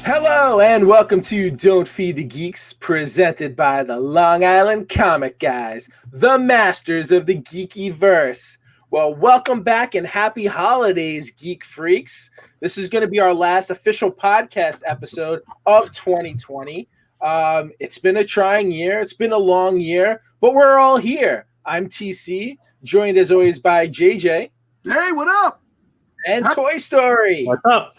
Hello and welcome to Don't Feed the Geeks, presented by the Long Island Comic Guys, the masters of the geeky verse. Well, welcome back and happy holidays, geek freaks. This is going to be our last official podcast episode of 2020. It's been a trying year. It's been a long year, but we're all here. I'm TC, joined as always by JJ. Hey, what up? And Toy Story. What's up?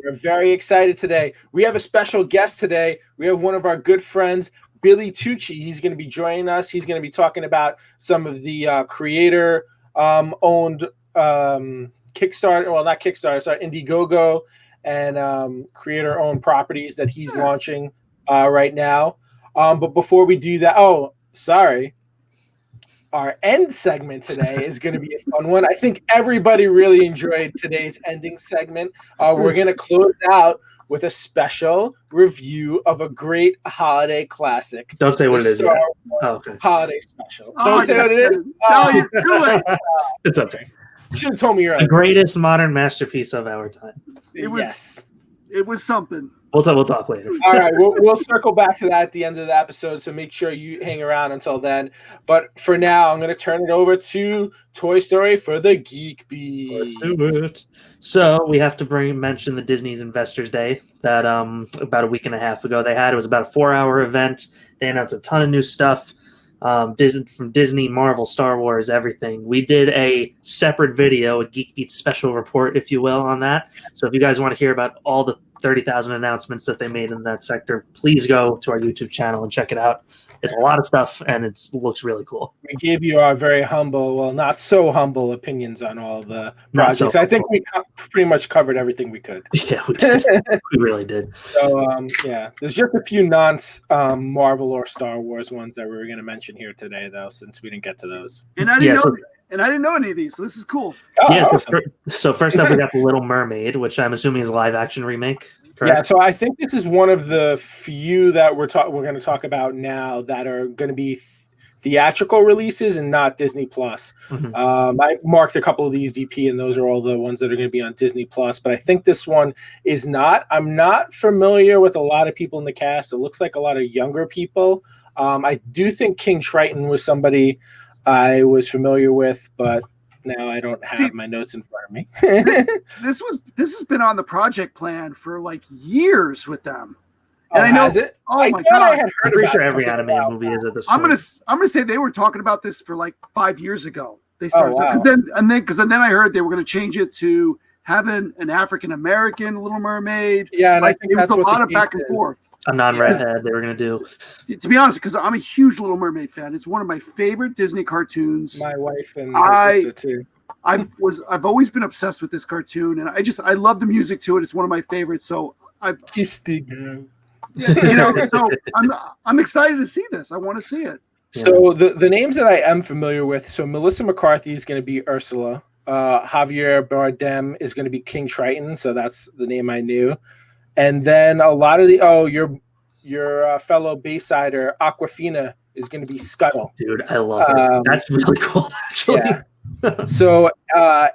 We're very excited today. We have a special guest today. We have one of our good friends, Billy Tucci. He's going to be joining us. He's going to be talking about some of the creator-owned Kickstarter, well, not Kickstarter, sorry, Indiegogo and creator-owned properties that he's launching right now. But before we do that, our end segment today is going to be a fun one. I think everybody really enjoyed today's ending segment. We're going to close out with a special review of a great holiday classic. Don't say what it is. Star Wars okay. Holiday special. Don't say what it is. No, you do it. It's okay. You should have told me earlier. The greatest modern masterpiece of our time. It was something. We'll talk later. All right, we'll circle back to that at the end of the episode, so make sure you hang around until then. But for now, I'm going to turn it over to Toy Story for the Geek Beat. Let's do it. So we have to mention the Disney's Investors Day that about a week and a half ago they had. It was about a 4-hour event. They announced a ton of new stuff. From Disney, Marvel, Star Wars, everything. We did a separate video, a Geek Beat special report, if you will, on that. So if you guys want to hear about all the 30,000 announcements that they made in that sector, please go to our YouTube channel and check it out. It's a lot of stuff, and it looks really cool. We gave you our very humble, well, not so humble opinions on all the projects. I think we pretty much covered everything we could. Yeah, we did. We really did. So, there's just a few non-Marvel or Star Wars ones that we were going to mention here today, though, since we didn't get to those. And I didn't know any of these, so this is cool. Oh, yeah. Awesome. So first up, we got The Little Mermaid, which I'm assuming is a live-action remake. Correct? Yeah, so I think this is one of the few that we're going to talk about now that are going to be theatrical releases and not Disney Plus. Mm-hmm. I marked a couple of these DP, and those are all the ones that are going to be on Disney Plus. But I think this one is not. I'm not familiar with a lot of people in the cast. It looks like a lot of younger people. I do think King Triton was somebody I was familiar with, but now I don't have my notes in front of me. This has been on the project plan for like years with them. And I know, has it? Oh my god! I'm pretty sure every animated movie is at this point. I'm gonna say they were talking about this for like 5 years ago. They started because then I heard they were going to change it to having an African American Little Mermaid. Yeah, and I think it was a lot of back and forth. A non-redhead they were going to do. To be honest, because I'm a huge Little Mermaid fan. It's one of my favorite Disney cartoons. My wife and my sister too. I've always been obsessed with this cartoon, and I love the music to it. It's one of my favorites. So I've kissed the girl. So I'm excited to see this. I want to see it. So the names that I am familiar with. So Melissa McCarthy is going to be Ursula. Javier Bardem is going to be King Triton. So that's the name I knew. And then a lot of your fellow Baysider Aquafina is going to be Scuttle. Dude, I love her. That's really cool, actually. Yeah. So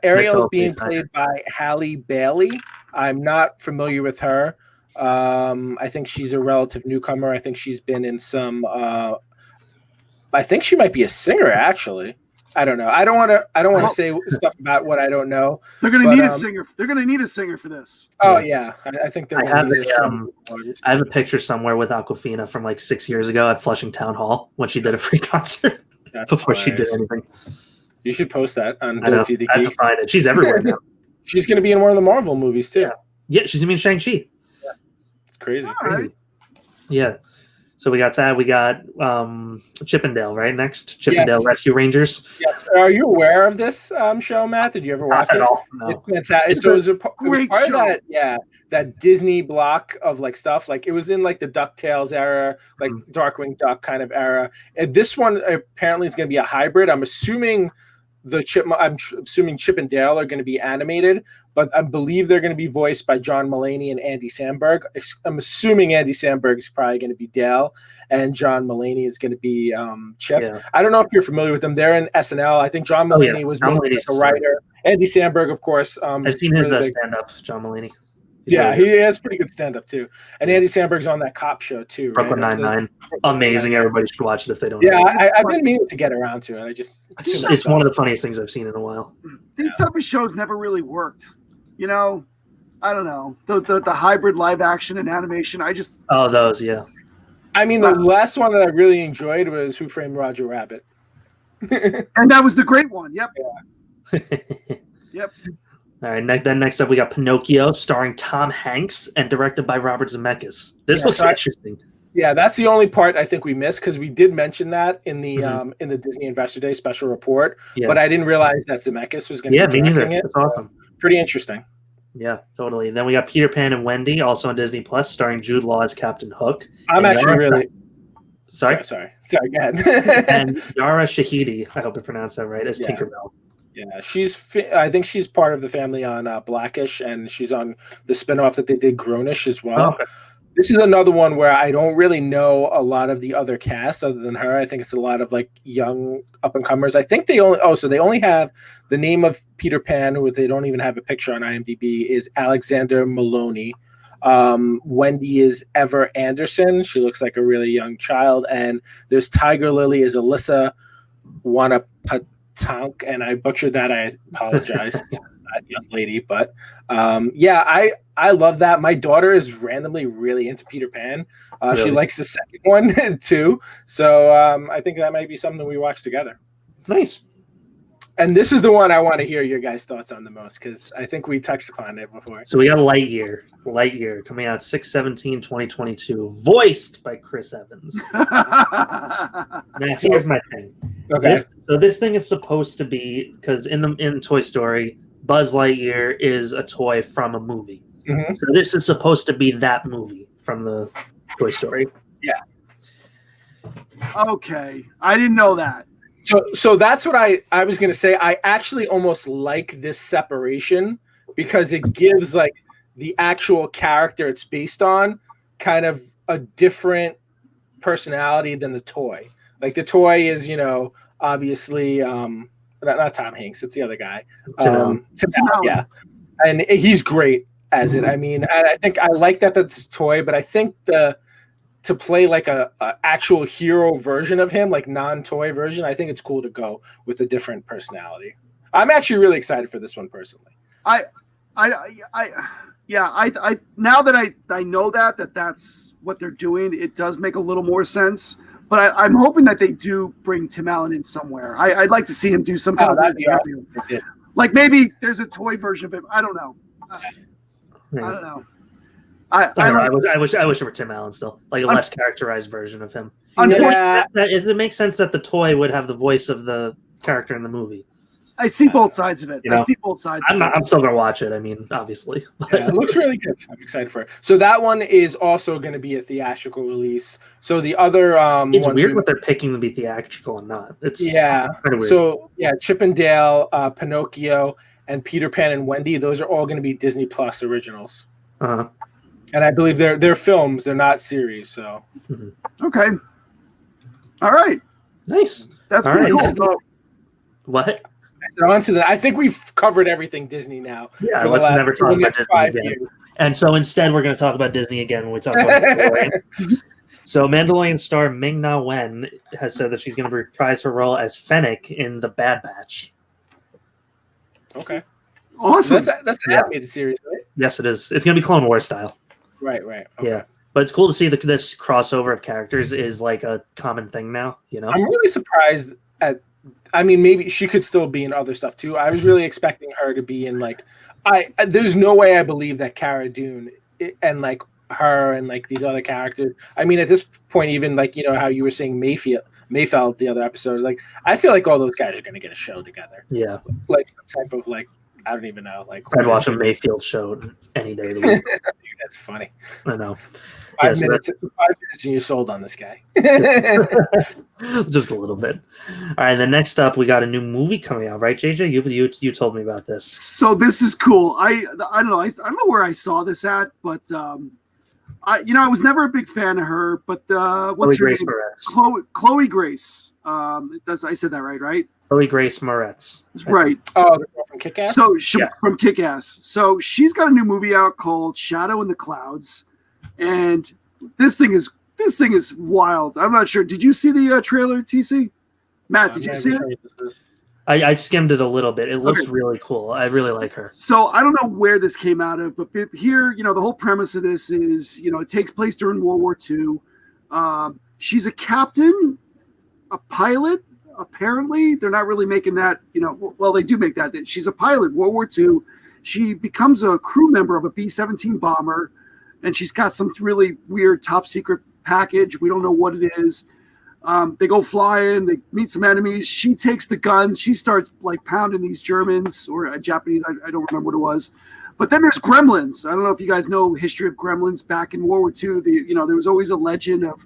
Ariel is being played by Halle Bailey. I'm not familiar with her. I think she's a relative newcomer. I think she's been in some. I think she might be a singer, actually. I don't know. I don't want to say stuff about what I don't know. They're going to need a singer. They're going to need a singer for this. Oh yeah, I think they're. I have a picture somewhere with Aquafina from like 6 years ago at Flushing Town Hall when she did a free concert before she did anything. You should post that on Don't Feed the Geeks. I have to find it. She's everywhere now. She's going to be in one of the Marvel movies too. Yeah, she's going to be in Shang-Chi. Yeah. It's crazy. Right. Yeah. So we got that. We got Chippendale, right? Next, Chippendale Rescue Rangers. Yes. Are you aware of this show, Matt? Did you ever watch it? No. It's fantastic. So it was part of that Disney block of like stuff. Like it was in like the DuckTales era, like Darkwing Duck kind of era. And this one apparently is going to be a hybrid. I'm assuming Chip and Dale are going to be animated, but I believe they're going to be voiced by John Mulaney and Andy Samberg. I'm assuming Andy Samberg is probably going to be Dale, and John Mulaney is going to be Chip. Yeah. I don't know if you're familiar with them. They're in SNL. I think John Mulaney was a writer. Andy Samberg, of course. I've seen his stand-up, John Mulaney. Yeah, he has pretty good stand-up too. And Andy Samberg's on that cop show too, right? Brooklyn Nine-Nine. Amazing. Everybody should watch it if they don't. Yeah, I've been meaning to get around to it. It's one of the funniest things I've seen in a while. These type of shows never really worked. You know, I don't know. The hybrid live action and animation, those, yeah. I mean, the last one that I really enjoyed was Who Framed Roger Rabbit. And that was the great one. Yep. Yeah. Yep. All right. Next up, we got Pinocchio, starring Tom Hanks and directed by Robert Zemeckis. This looks interesting. Yeah, that's the only part I think we missed because we did mention that in the Disney Investor Day special report, but I didn't realize that Zemeckis was going to be directing it. That's awesome. Pretty interesting. Yeah, totally. Then we got Peter Pan and Wendy, also on Disney Plus, starring Jude Law as Captain Hook. I'm actually really sorry. Sorry, go ahead. And Yara Shahidi, I hope I pronounced that right, as Tinkerbell. Yeah, I think she's part of the family on Blackish, and she's on the spinoff that they did, Grownish, as well. Oh, okay. This is another one where I don't really know a lot of the other cast other than her. I think it's a lot of like young up and comers. I think they only have the name of Peter Pan, who they don't even have a picture on IMDb, is Alexander Maloney. Wendy is Ever Anderson. She looks like a really young child. And there's Tiger Lily is Alyssa Wanapatank, and I butchered that. I apologize to that young lady. But I love that. My daughter is randomly really into Peter Pan. Really? She likes the second one too. So I think that might be something we watch together. Nice. And this is the one I want to hear your guys' thoughts on the most because I think we touched upon it before. So we got Lightyear coming out 6/17/2022, voiced by Chris Evans. Now, here's my thing. Okay. This thing is supposed to be, because in Toy Story, Buzz Lightyear is a toy from a movie. Mm-hmm. So this is supposed to be that movie from the Toy Story. Yeah. Okay. I didn't know that. So that's what I was going to say. I actually almost like this separation because it gives like the actual character it's based on kind of a different personality than the toy. Like the toy is, obviously not Tom Hanks. It's the other guy. Tim Allen, yeah. And he's great as it. I mean, and I think I like that that's a toy, but I think to play like a actual hero version of him, like non-toy version, I think it's cool to go with a different personality. I'm actually really excited for this one personally. I now that I know that's what they're doing, it does make a little more sense. But I'm hoping that they do bring Tim Allen in somewhere. I'd like to see him do some kind of awesome. Like maybe there's a toy version of him. I don't know. I don't know. I wish it were Tim Allen still, like a less characterized version of him. It makes sense that the toy would have the voice of the character in the movie. I see both sides of it. I see both sides. I'm still gonna watch it. I mean, obviously, it looks really good. I'm excited for it. So that one is also going to be a theatrical release. So the other, it's weird what they're picking to be theatrical and not. It's kind of weird. So Chip and Dale, Pinocchio, and Peter Pan and Wendy. Those are all going to be Disney Plus originals. Uh-huh. And I believe they're films. They're not series. So okay, all right, nice. That's pretty cool. So, what? So on to I think we've covered everything Disney now. Yeah, let's never talk about Disney again. Years. And so instead, we're going to talk about Disney again when we talk about Mandalorian. So Mandalorian star Ming-Na Wen has said that she's going to reprise her role as Fennec in The Bad Batch. Okay. Awesome. That's an animated series, right? Yes, it is. It's going to be Clone Wars style. Right. Okay. Yeah. But it's cool to see this crossover of characters is like a common thing now, I'm really surprised maybe she could still be in other stuff too. I was really expecting her to be in there's no way I believe that Cara Dune and like her and like these other characters. I mean, at this point, even like, how you were saying Mayfeld the other episode, like I feel like all those guys are going to get a show together. Yeah. Like some type of like, I don't even know. Like I'd watch a Mayfield show any day of the week. That's funny. I know. 5 minutes and you're sold on this guy. Just a little bit. All right. Then next up, we got a new movie coming out, right, JJ? You told me about this. So this is cool. I don't know. I don't know where I saw this at, but I was never a big fan of her. But what's her name? Chloe Grace. Chloe Grace. I said that right? Chloe Grace Moretz. Right. Oh, the girl from Kick-Ass? So from Kick-Ass. So she's got a new movie out called Shadow in the Clouds, and this thing is wild. I'm not sure. Did you see the trailer, TC? Matt, did you see it? I skimmed it a little bit. It looks really cool. I really like her. So I don't know where this came out of, but here, the whole premise of this is, it takes place during World War II. She's a captain, a pilot. Apparently, they're not really making that, well, they do make that. She's a pilot, World War II. She becomes a crew member of a B-17 bomber, and she's got some really weird top secret package. We don't know what it is. They go flying, they meet some enemies. She takes the guns. She starts pounding these Germans or Japanese. I don't remember what it was. But then there's gremlins. I don't know if you guys know history of gremlins back in World War II. There was always a legend of,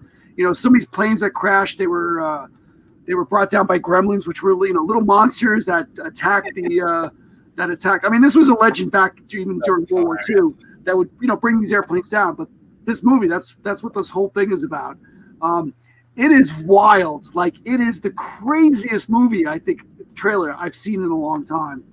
some of these planes that crashed, they were brought down by gremlins, which were little monsters that attack. I mean, this was a legend back even during World War II that would bring these airplanes down. But this movie, that's what this whole thing is about. It is wild. It is the craziest movie I think trailer I've seen in a long time.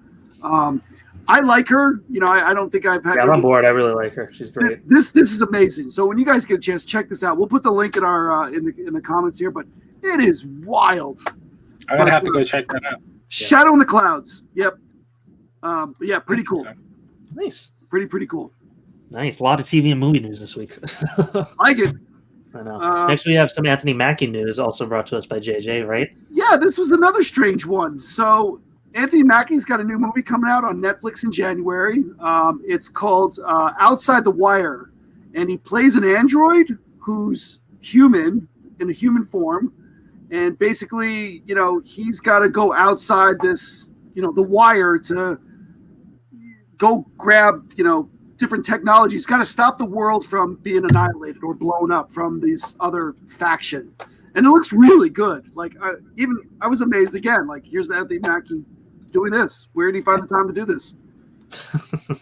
I like her. I don't think I've had. Yeah, I'm on board. I really like her. She's great. This is amazing. So when you guys get a chance, check this out. We'll put the link in our in the comments here. But it is wild. I'm gonna have to go check that out. Shadow in the Clouds. Yep. Yeah, pretty cool. Nice. Pretty cool. Nice. A lot of TV and movie news this week. Like it. I know. Next, we have some Anthony Mackie news, also brought to us by JJ, right? Yeah, this was another strange one. So Anthony Mackie's got a new movie coming out on Netflix in January. It's called Outside the Wire, and he plays an android who's human, in a human form, and basically, he's got to go outside this, the wire to go grab, different technologies. He's got to stop the world from being annihilated or blown up from these other faction, and it looks really good. I was amazed again. Here's Anthony Mackie doing this. Where did he find the time to do this?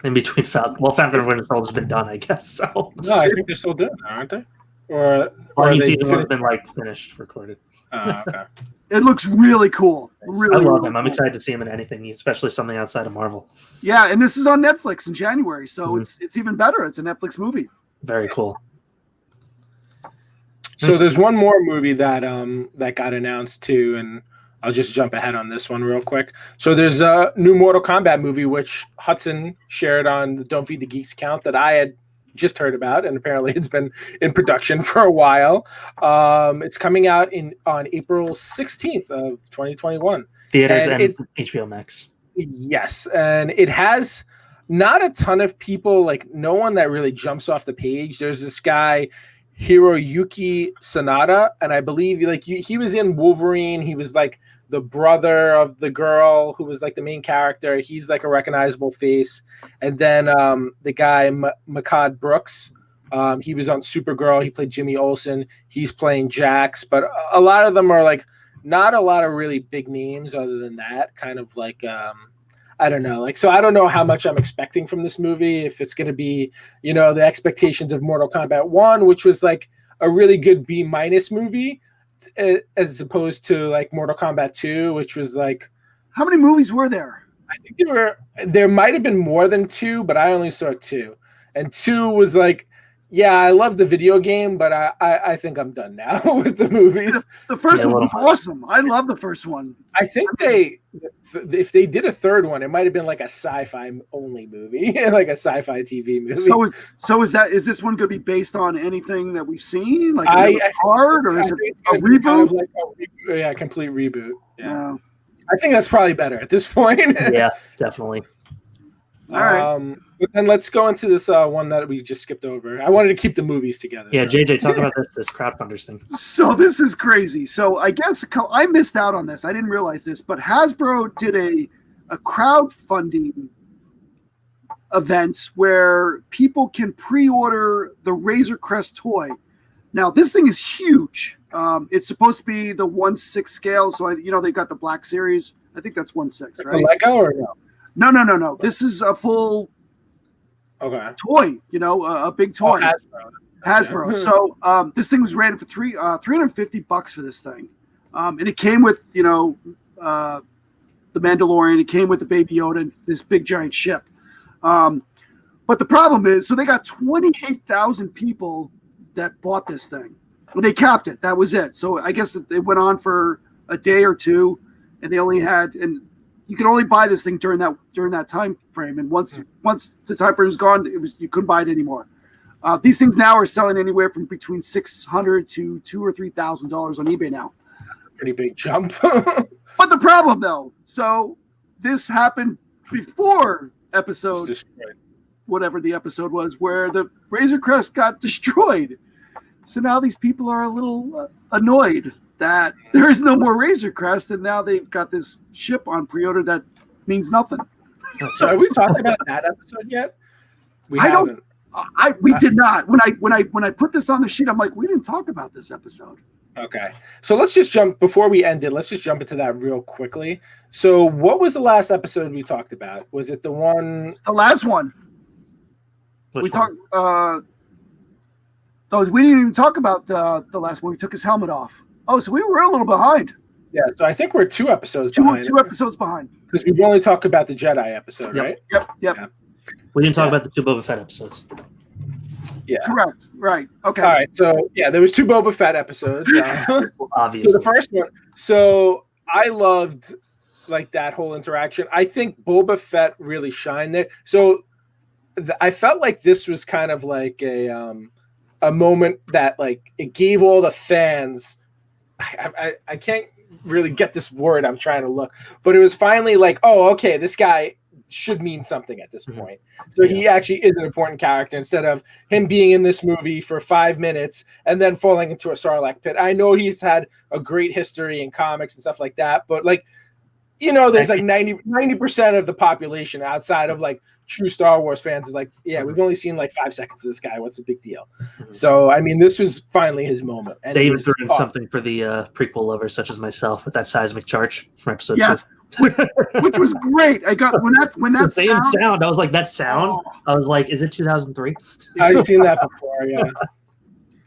In between Falcon and Winter Soldier's been done, I guess. So no, I think they're still doing that, aren't they? Or season one's been finished, recorded. Okay. It looks really cool. Really, I love really him. I'm cool. excited to see him in anything, especially something outside of Marvel. Yeah, and this is on Netflix in January, so it's even better. It's a Netflix movie. Very cool. So there's one more movie that got announced too, and I'll just jump ahead on this one real quick. So there's a new Mortal Kombat movie which Hudson shared on the Don't Feed the Geeks account that I had just heard about, and apparently it's been in production for a while. It's coming out on April 16th of 2021. Theaters and HBO Max. Yes, and it has not a ton of people, no one that really jumps off the page. There's this guy, Hiroyuki Sanada, and I believe he was in Wolverine. He was the brother of the girl who was the main character. He's a recognizable face. And then the guy Makad Brooks, he was on Supergirl. He played Jimmy Olsen. He's playing Jax. But a lot of them are not a lot of really big names other than that. Kind of I don't know. So I don't know how much I'm expecting from this movie. If it's going to be, the expectations of Mortal Kombat 1, which was a really good B- movie, as opposed to Mortal Kombat 2, which was How many movies were there? I think there might have been more than 2, but I only saw 2. And 2 was yeah, I love the video game, but I think I'm done now with the movies. The first one was awesome. I love the first one. I think if they did a third one, it might have been a sci-fi only movie, a sci-fi TV movie. Is this one going to be based on anything that we've seen, or is it a reboot? Yeah, complete reboot. Yeah. I think that's probably better at this point. Yeah, definitely. All right. But then let's go into this one that we just skipped over. I wanted to keep the movies together. Yeah, so. JJ, talk about this crowdfunders thing. So this is crazy. So I guess I missed out on this. I didn't realize this, but Hasbro did a crowdfunding event where people can pre-order the Razor Crest toy. Now this thing is huge. It's supposed to be the 1/6 scale. So they got the Black Series. I think that's 1/6, right? A Lego or no? No. This is a full toy, a big toy. Hasbro. So this thing was rated for $350 for this thing. And it came with, the Mandalorian. It came with the Baby Yoda and this big giant ship. But the problem is, so they got 28,000 people that bought this thing. Well, they capped it. That was it. So I guess it went on for a day or two, and they only had, and you could only buy this thing during that time frame. And once the time frame was gone, you couldn't buy it anymore. These things now are selling anywhere from between $600 to $2,000 or $3,000 on eBay now. Pretty big jump. But the problem, though, so this happened before episode, whatever the episode was, where the Razor Crest got destroyed. So now these people are a little annoyed that there is no more Razor Crest, and now they've got this ship on pre-order that means nothing. So have we talked about that episode yet? We did not. When I put this on the sheet, I'm like, we didn't talk about this episode. Okay. So let's just jump before we end it. Let's just jump into that real quickly. So what was the last episode we talked about? Was it the one? It's the last one. Which we one? talked. We didn't even talk about the last one. We took his helmet off. Oh, so we were a little behind. Yeah. So I think we're two episodes behind. Two episodes behind. Because we've only talked about the Jedi episode, Yep. right? Yep. Yeah. We didn't talk about the 2 Boba Fett episodes. Yeah. Correct. Right. Okay. All right. So yeah, there was 2 Boba Fett episodes. Obviously. So the first one. So I loved like that whole interaction. I think Boba Fett really shined there. So I felt like this was kind of like a moment that like it gave all the fans. I can't really get this word I'm trying to look, but it was finally like, oh, okay, this guy should mean something at this point. So he actually is an important character instead of him being in this movie for 5 minutes and then falling into a Sarlacc pit. I know he's had a great history in comics and stuff like that, but like, you know, there's like 90% of the population outside of like true Star Wars fans is like, yeah, we've only seen like 5 seconds of this guy. What's the big deal? So, I mean, this was finally his moment. And they even threw in something for the prequel lovers such as myself with that seismic charge from episode 2. Which was great. I got when that same sound. I was like, that sound. I was like, is it 2003? I've seen that before. Yeah, it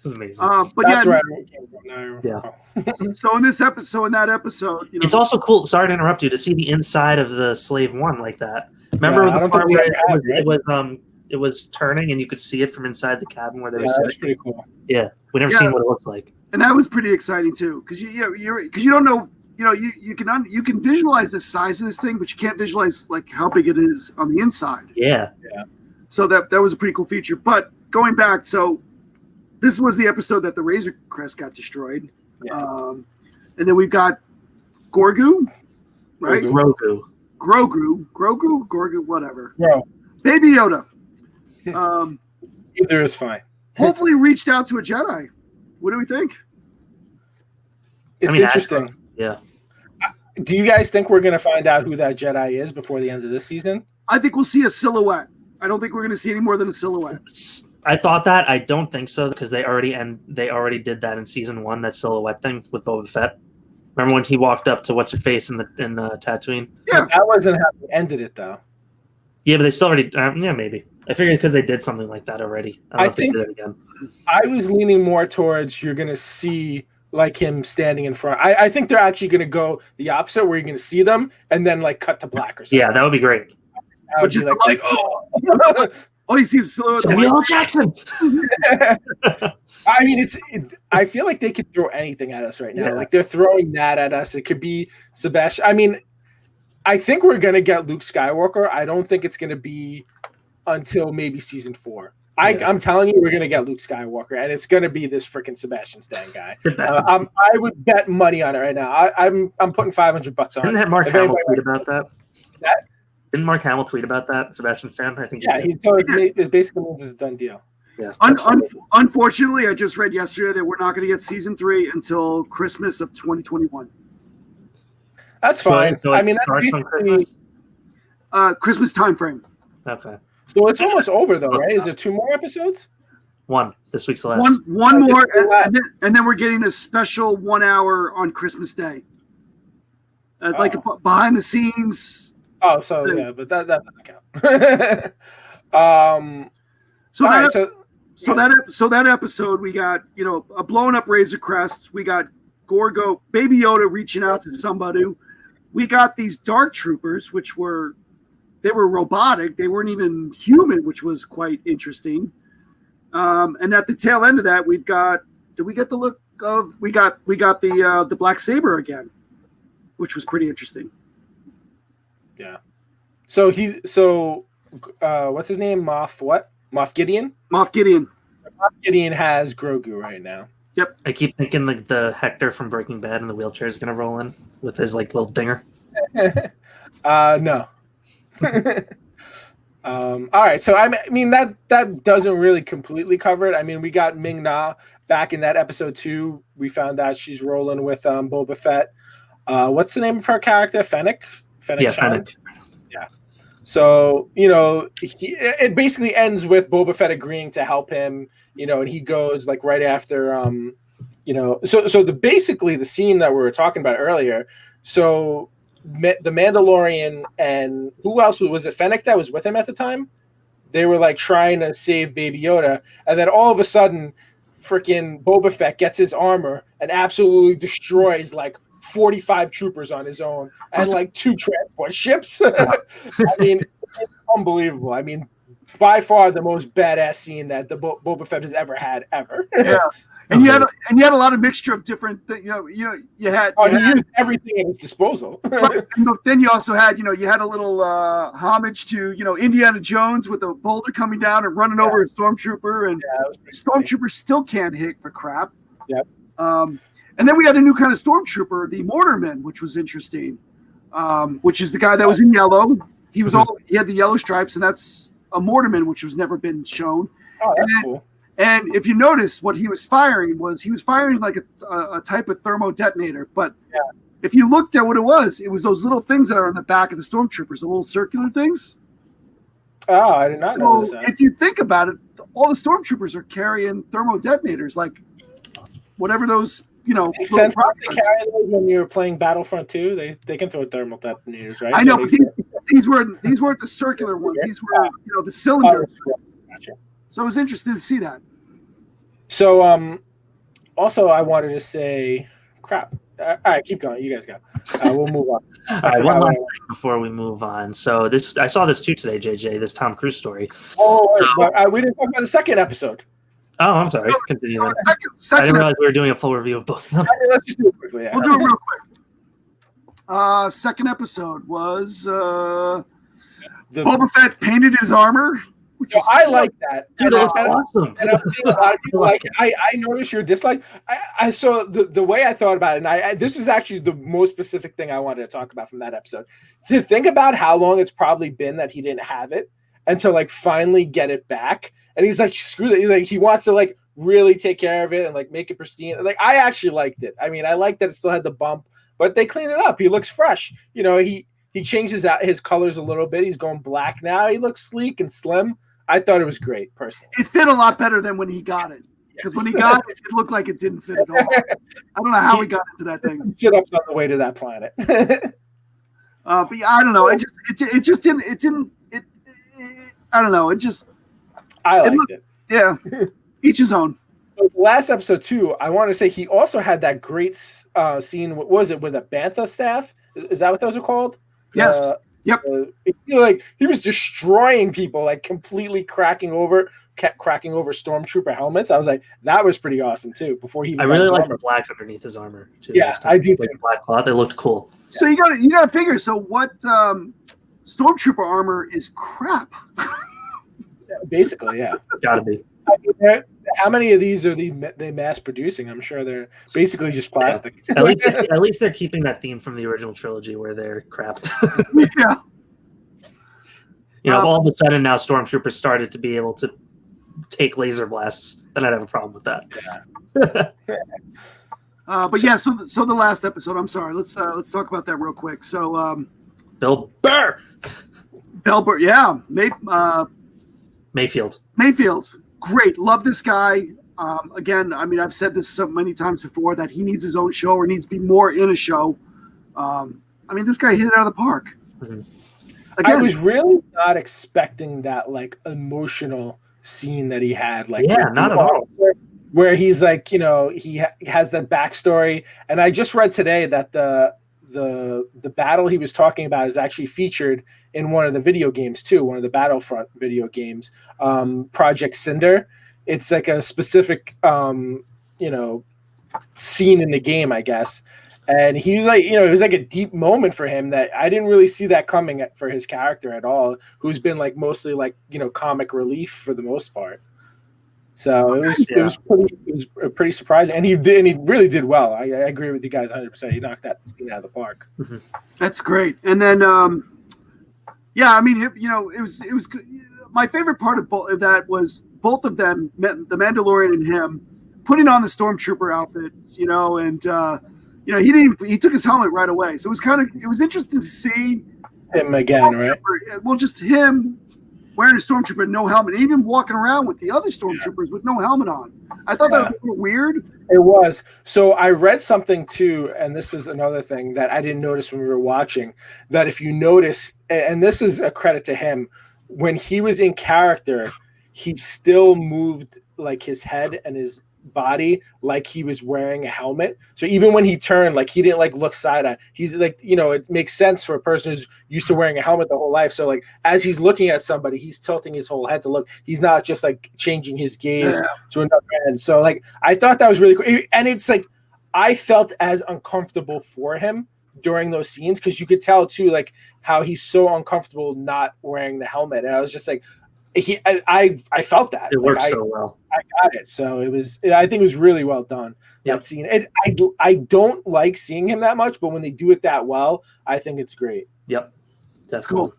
was amazing. But that's where I came from. Yeah. So in that episode, you know, it's also cool. Sorry to interrupt you. To see the inside of the Slave One like that. Remember the part where it was turning and you could see it from inside the cabin where they were sitting. That's pretty cool. Yeah, we never seen what it looks like. And that was pretty exciting too, because you don't know. You know, you can visualize the size of this thing, but you can't visualize like how big it is on the inside. Yeah. So that was a pretty cool feature. But going back, so this was the episode that the Razor Crest got destroyed. Yeah. And then we've got Grogu, right? Grogu, whatever. Baby Yoda. Either is fine. Hopefully reached out to a Jedi. What do we think? It's interesting. Yeah. Do you guys think we're going to find out who that Jedi is before the end of this season? I think we'll see a silhouette. I don't think we're going to see any more than a silhouette. I thought that. I don't think so because they already did that in season 1. That silhouette thing with Boba Fett. Remember when he walked up to what's her face in Tatooine? Yeah, that wasn't how they ended it though. Yeah, but they still already. Yeah, maybe. I figured because they did something like that already. I think they did it again. I was leaning more towards you're going to see like him standing in front. I think they're actually going to go the opposite, where you're going to see them and then like cut to black or something. Yeah, that would be great. That would be like oh. Oh, you see the silhouette. Samuel Jackson. I mean, I feel like they could throw anything at us right now. Yeah. Like they're throwing that at us. It could be Sebastian. I mean, I think we're going to get Luke Skywalker. I don't think it's going to be until maybe season 4. I'm telling you, we're going to get Luke Skywalker, and it's going to be this freaking Sebastian Stan guy. I would bet money on it right now. I'm putting $500 on it. Didn't Mark Hamill tweet about that? Didn't Mark Hamill tweet about that, Sebastian Stan? I think. Yeah, it basically means it's a done deal. Yeah. Unfortunately, I just read yesterday that we're not going to get season 3 until Christmas of 2021. That's fine. So I mean, that's on Christmas. Christmas time frame. Okay. So it's almost over, though, right? Is there 2 more episodes? 1. This week's the last. One more, and then we're getting a special 1 hour on Christmas Day. Like a behind the scenes. Oh, so yeah, but that doesn't count. So that episode, we got a blown up Razor Crest. We got Baby Yoda reaching out to somebody. we got these dark troopers, which were robotic. They weren't even human, which was quite interesting. And at the tail end of that, we've got. Did we get the look of? We got the Black Saber again, which was pretty interesting. Yeah. So what's his name? Moff Gideon? Moff Gideon. Moff Gideon has Grogu right now. Yep. I keep thinking like the Hector from Breaking Bad in the wheelchair is gonna roll in with his like little dinger. No. All right. So I mean that doesn't really completely cover it. I mean, we got Ming Na back in that episode 2. We found out she's rolling with Boba Fett. What's the name of her character? Fennec? Yeah, Fennec. Yeah. So, it basically ends with Boba Fett agreeing to help him, and he goes like right after, basically the scene that we were talking about earlier. So the Mandalorian and who else was it? Fennec that was with him at the time? They were like trying to save Baby Yoda. And then all of a sudden, freaking Boba Fett gets his armor and absolutely destroys like 45 troopers on his own and like 2 transport ships. I mean, it's unbelievable. I mean, by far the most badass scene that the Boba Fett has ever had ever. Yeah, and you had a lot of mixture of different. You had. He used everything at his disposal. But then you also had, you had a little homage to, Indiana Jones with a boulder coming down and running over a stormtrooper, and stormtroopers still can't hit for crap. Yep. And then we had a new kind of stormtrooper, the Mortarman, which was interesting. Which is the guy that was in yellow. He had the yellow stripes, and that's a Mortarman, which was never been shown. Oh, that's cool. And if you notice, what he was firing like a type of thermo detonator. But if you looked at what it was those little things that are on the back of the stormtroopers, the little circular things. Oh, I did not know that. If you think about it, all the stormtroopers are carrying thermo detonators, like whatever those. Makes sense. They carry those when you're playing Battlefront 2. They can throw thermal detonators, right? I know. These weren't the circular ones. These were the cylinders. Gotcha. So it was interesting to see that. So also I wanted to say, crap. All right, keep going. You guys go. We'll move on. All right, one last thing before we move on. So I saw this too today, JJ. This Tom Cruise story. But we didn't talk about the second episode. Oh, I'm sorry. Continue. I didn't realize we were doing a full review of both of them. Let's just do it quickly. Yeah. We'll do it real quick. Second episode was Boba Fett painted his armor. I like that. Dude, that's awesome. And I've seen a lot of people like. I noticed your dislike. I saw the way I thought about it, and this is actually the most specific thing I wanted to talk about from that episode. To think about how long it's probably been that he didn't have it, and to like finally get it back. And he's like, screw that. Like, he wants to like really take care of it and like make it pristine. Like, I actually liked it. I mean, I liked that it still had the bump, but they cleaned it up. He looks fresh. He changes out his colors a little bit. He's going black now. He looks sleek and slim. I thought it was great, personally. It fit a lot better than when he got it. Because when he got it, it looked like it didn't fit at all. I don't know how he got into that thing. Sit-ups on the way to that planet. But yeah, I don't know. It just didn't. I don't know. I liked it. Yeah, each his own. So last episode too, I want to say he also had that great scene. What was it with a bantha staff? Is that what those are called? Yes. Yep. He was destroying people, like completely cracking over stormtrooper helmets. I was like, that was pretty awesome too. Before he, I really like the black underneath his armor too. Yeah, I do too. Black cloth, they looked cool. So you got to figure. So what stormtrooper armor is crap. Basically, yeah. Gotta be. I mean, how many of these are they mass producing? I'm sure they're basically just plastic. Yeah. At least they're keeping that theme from the original trilogy where they're crap. Yeah. If all of a sudden now stormtroopers started to be able to take laser blasts, then I'd have a problem with that. Yeah. But yeah, so the last episode. I'm sorry. Let's talk about that real quick. So Bill Burr. Yeah. Mayfield. Great. Love this guy. Again, I mean, I've said this so many times before that he needs his own show or needs to be more in a show. I mean, this guy hit it out of the park. Mm-hmm. Again, I was really not expecting that like emotional scene that he had. Like, yeah, not at all. Where he's like, he has that backstory. And I just read today that the battle he was talking about is actually featured in one of the video games too, one of the Battlefront video games, Project Cinder. It's like a specific scene in the game, I guess. And he was like, it was like a deep moment for him that I didn't really see that coming for his character at all, who's been like mostly like, comic relief for the most part. So it was pretty surprising, and he really did well. I agree with you guys 100%. He knocked that scene out of the park. Mm-hmm. That's great. And then, it was good. My favorite part of that was both of them, the Mandalorian and him, putting on the Stormtrooper outfits, and he took his helmet right away. So it was interesting to see him again, right? Well, just him wearing a Stormtrooper, no helmet, and even walking around with the other Stormtroopers with no helmet on. I thought that was a little weird. It was. So I read something too, and this is another thing that I didn't notice when we were watching, that if you notice, and this is a credit to him, when he was in character, he still moved like his head and his body like he was wearing a helmet. So even when he turned, like he didn't like look side eye. He's like, it makes sense for a person who's used to wearing a helmet the whole life. So like as he's looking at somebody, he's tilting his whole head to look. He's not just like changing his gaze to another end. So like I thought that was really cool. And it's like I felt as uncomfortable for him during those scenes, because you could tell too like how he's so uncomfortable not wearing the helmet. And I was just like, I felt that it worked so well. I got it. So I think it was really well done. That scene. I don't like seeing him that much, but when they do it that well, I think it's great. Yep, that's cool.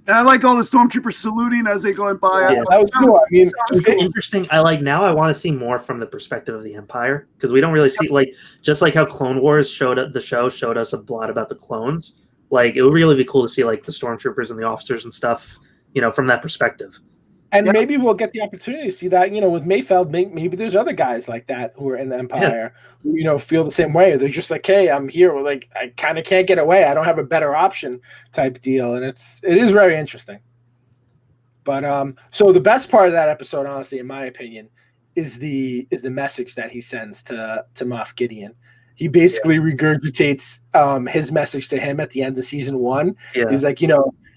And I like all the Stormtroopers saluting as they go by. Yeah, that was cool. I mean, it's interesting. I want to see more from the perspective of the Empire, because we don't really see just like how Clone Wars showed us a lot about the clones. Like it would really be cool to see like the Stormtroopers and the officers and stuff, from that perspective. And maybe we'll get the opportunity to see that, with Mayfeld. Maybe there's other guys like that who are in the Empire who, feel the same way. They're just like, hey, I'm here. We're like, I kind of can't get away. I don't have a better option type deal. And it is very interesting. But so the best part of that episode, honestly, in my opinion, is the message that he sends to Moff Gideon. He basically regurgitates his message to him at the end of season 1. Yeah. He's like,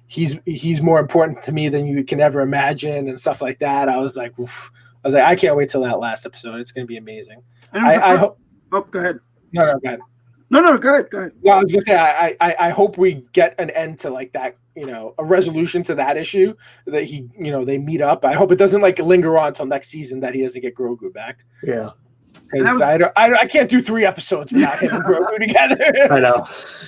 he's more important to me than you can ever imagine and stuff like that. I was like, oof. I can't wait till that last episode. It's going to be amazing. I hope. Oh, go ahead. No, go ahead. No, go ahead. Go ahead. No, I was going to say, I hope we get an end to like that, a resolution to that issue that they meet up. I hope it doesn't like linger on until next season that he doesn't get Grogu back. Yeah. Because I can't do 3 episodes without him and Grogu together. I know.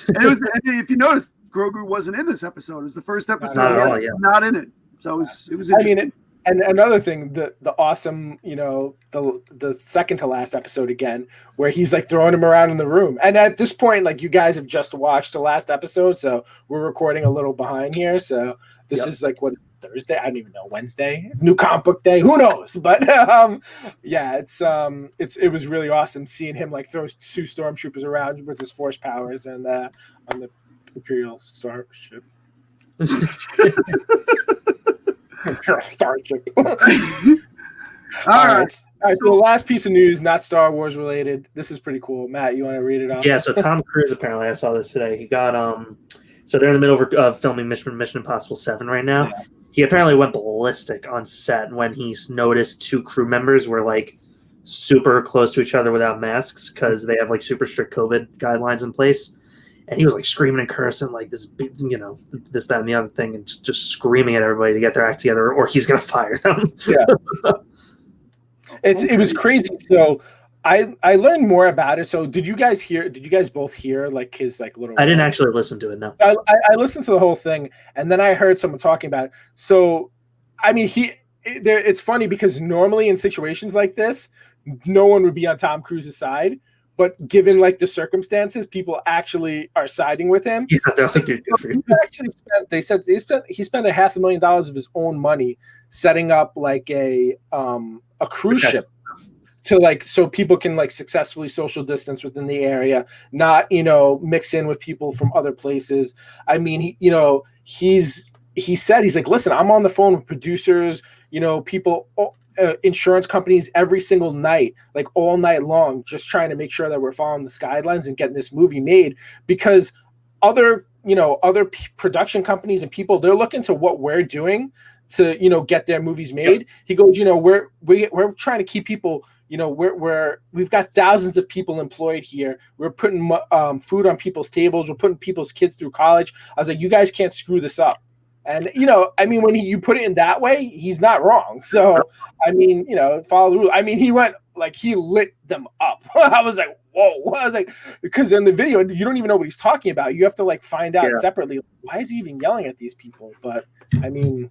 And if you notice, Grogu wasn't in this episode. It was the first episode. Not at all, yeah. Not in it. So it was interesting. I mean, and another thing, the awesome, the second to last episode again, where he's like throwing him around in the room. And at this point, like you guys have just watched the last episode, so we're recording a little behind here. So this is like what, Thursday? I don't even know. Wednesday, new comic book day. Who knows? But it was really awesome seeing him like throw 2 stormtroopers around with his force powers and on the Imperial starship. Imperial starship. All right. So the last piece of news, not Star Wars related. This is pretty cool. Matt, you want to read it off? Yeah. So Tom Cruise, apparently, I saw this today. He got So they're in the middle of filming Mission Impossible 7 right now. Yeah. He apparently went ballistic on set when he noticed 2 crew members were like super close to each other without masks because they have like super strict COVID guidelines in place. And he was like screaming and cursing like this, this, that, and the other thing, and just screaming at everybody to get their act together, or he's gonna fire them. Yeah, it was crazy. So I learned more about it. So did you guys both hear like his like little? I didn't actually listen to it. No, I listened to the whole thing, and then I heard someone talking about it. So, I mean, it's funny because normally in situations like this, no one would be on Tom Cruise's side. But given like the circumstances, people actually are siding with him. Yeah, that's like, he spent $500,000 of his own money setting up like a cruise ship to like so people can like successfully social distance within the area, not mix in with people from other places. I mean, he said he's like, listen, I'm on the phone with producers, people insurance companies every single night, like all night long, just trying to make sure that we're following the guidelines and getting this movie made, because other production companies and people, they're looking to what we're doing to, get their movies made. Yep. He goes, we're trying to keep people, we've got thousands of people employed here. We're putting food on people's tables. We're putting people's kids through college. I was like, you guys can't screw this up. And, when you put it in that way, he's not wrong. So, follow the rule. He went, he lit them up. I was like, whoa. I was like, because in the video, you don't even know what he's talking about. You have to find out separately. Why is he even yelling at these people? But it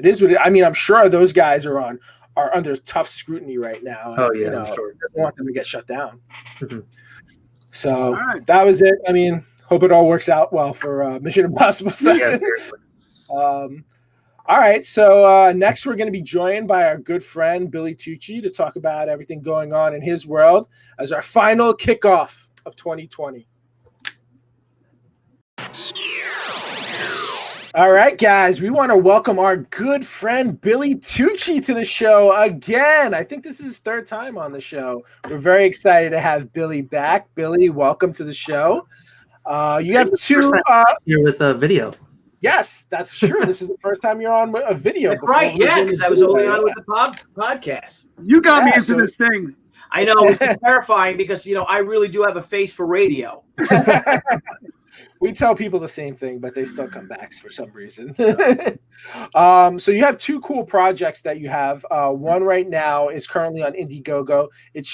is what it, I'm sure those guys are under tough scrutiny right now. Oh, yeah. I'm sure. Doesn't want them to get shut down. Mm-hmm. So that was it. Hope it all works out well for Mission Impossible 7. Yeah, seriously. All right, so next we're going to be joined by our good friend Billy Tucci to talk about everything going on in his world as our final kickoff of 2020. All right, guys, we want to welcome our good friend Billy Tucci to the show again. I think this is his third time on the show. We're very excited to have Billy back. Billy, welcome to the show. You have two here with a video. Yes, that's true. This is the first time you're on a video. That's right, yeah, because I was only on with the podcast. You got me into this thing. I know, it's terrifying because, I really do have a face for radio. We tell people the same thing, but they still come back for some reason. So you have two cool projects that you have. One right now is currently on Indiegogo. It's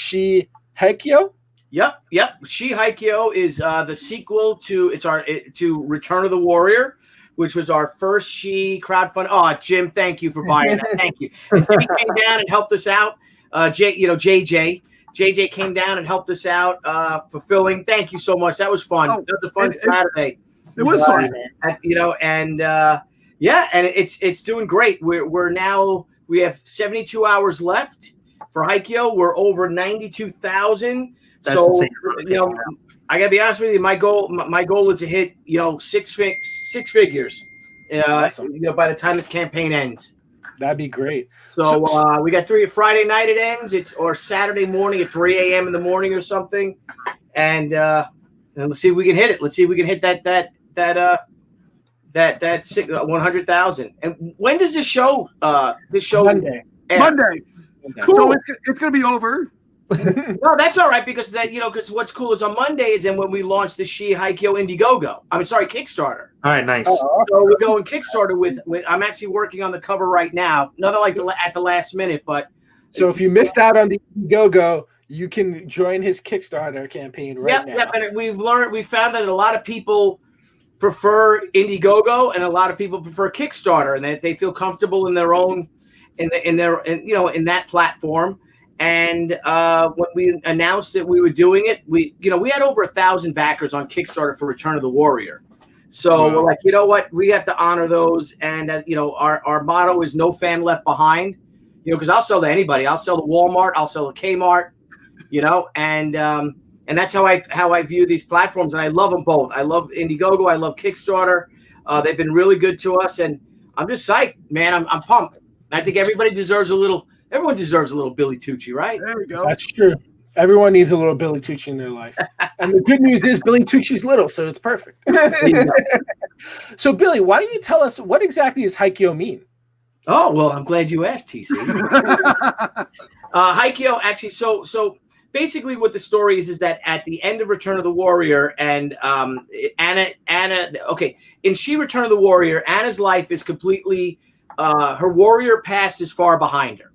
Haikyo. Yep. Haikyo is the sequel to Return of the Warrior, which was our first crowdfund. Oh, Jim, thank you for buying that. Thank you. And she came down and helped us out. JJ came down and helped us out, fulfilling. Thank you so much. That was fun. That was a fun Saturday. It was fun. And it's doing great. We have 72 hours left for Haikyo. We're over 92,000. So insane. I gotta be honest with you. My goal is to hit six figures. Awesome. By the time this campaign ends. That'd be great. So we got Friday night it ends. Or Saturday morning at 3 a.m. in the morning or something. And let's see if we can hit it. Let's see if we can hit that 100,000. And when does this show? Monday. Monday. Cool. So it's gonna be over. No, that's all right because because what's cool is on Monday is when we launch the Haikyo Indiegogo. Kickstarter. All right, nice. So we're going Kickstarter with I'm actually working on the cover right now. Nothing at the last minute, but so if you missed out on the Indiegogo, you can join his Kickstarter campaign now. Yep, and we found that a lot of people prefer Indiegogo and a lot of people prefer Kickstarter, and that they feel comfortable in their own in that platform. And when we announced that we were doing it, we had over 1,000 backers on Kickstarter for Return of the Warrior. So we're like, you know what, we have to honor those. And our motto is no fan left behind. Because I'll sell to anybody. I'll sell to Walmart. I'll sell to Kmart. And that's how I view these platforms. And I love them both. I love Indiegogo. I love Kickstarter. They've been really good to us, and I'm just psyched, man. I'm pumped. I think everybody deserves a little. Everyone deserves a little Billy Tucci, right? There we go. That's true. Everyone needs a little Billy Tucci in their life. And the good news is Billy Tucci's little, so it's perfect. So, Billy, why don't you tell us what exactly does Haikyo mean? Oh, well, I'm glad you asked, TC. Haikyo, actually, so basically what the story is that at the end of Return of the Warrior and Anna, in Return of the Warrior, Anna's life is completely, her warrior past is far behind her.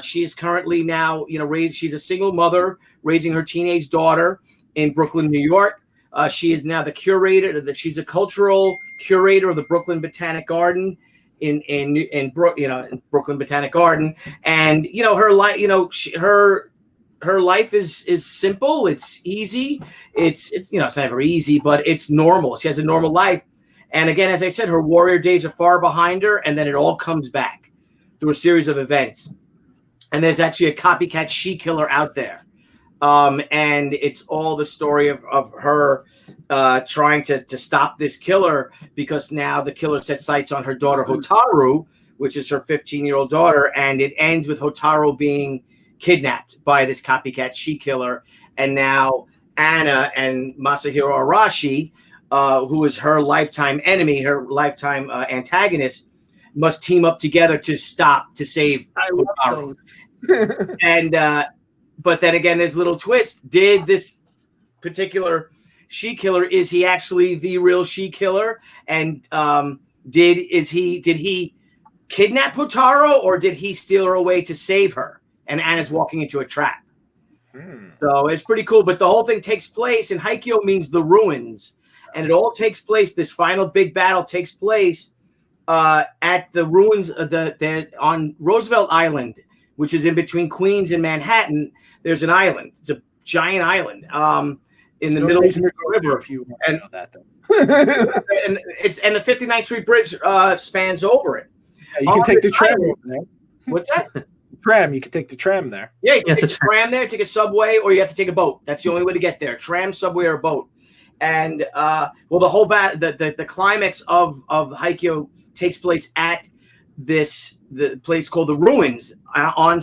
She is currently now, she's a single mother raising her teenage daughter in Brooklyn, New York. She is now the curator. She's a cultural curator of the Brooklyn Botanic Garden in Brooklyn Botanic Garden. And her life, her life is simple. It's easy. It's not very easy, but it's normal. She has a normal life. And again, as I said, her warrior days are far behind her, and then it all comes back through a series of events. And there's actually a copycat she-killer out there. And it's all the story of her trying to stop this killer, because now the killer set sights on her daughter Hotaru, which is her 15-year-old daughter, and it ends with Hotaru being kidnapped by this copycat she killer, and now Anna and Masahiro Arashi, who is her lifetime enemy, her lifetime antagonist, must team up together to save Hotaru. And but then again, there's a little twist. Did this particular she killer, is he actually the real she killer? And did he kidnap Hotaru, or did he steal her away to save her? And Anna's walking into a trap. So it's pretty cool. But the whole thing takes place, and Haikyo means the ruins, and it all takes place. This final big battle takes place at the ruins of on Roosevelt Island, which is in between Queens and Manhattan. There's an island. It's a giant island in the middle of the river. If you want to know that, though. and the 59th Street Bridge spans over it. Yeah, you can take the tram over there. What's that? Tram. You can take the tram there. Yeah, you can take the tram there, take a subway, or you have to take a boat. That's the only way to get there: tram, subway, or boat. And the whole the climax of Haikyo takes place at the place called the Ruins on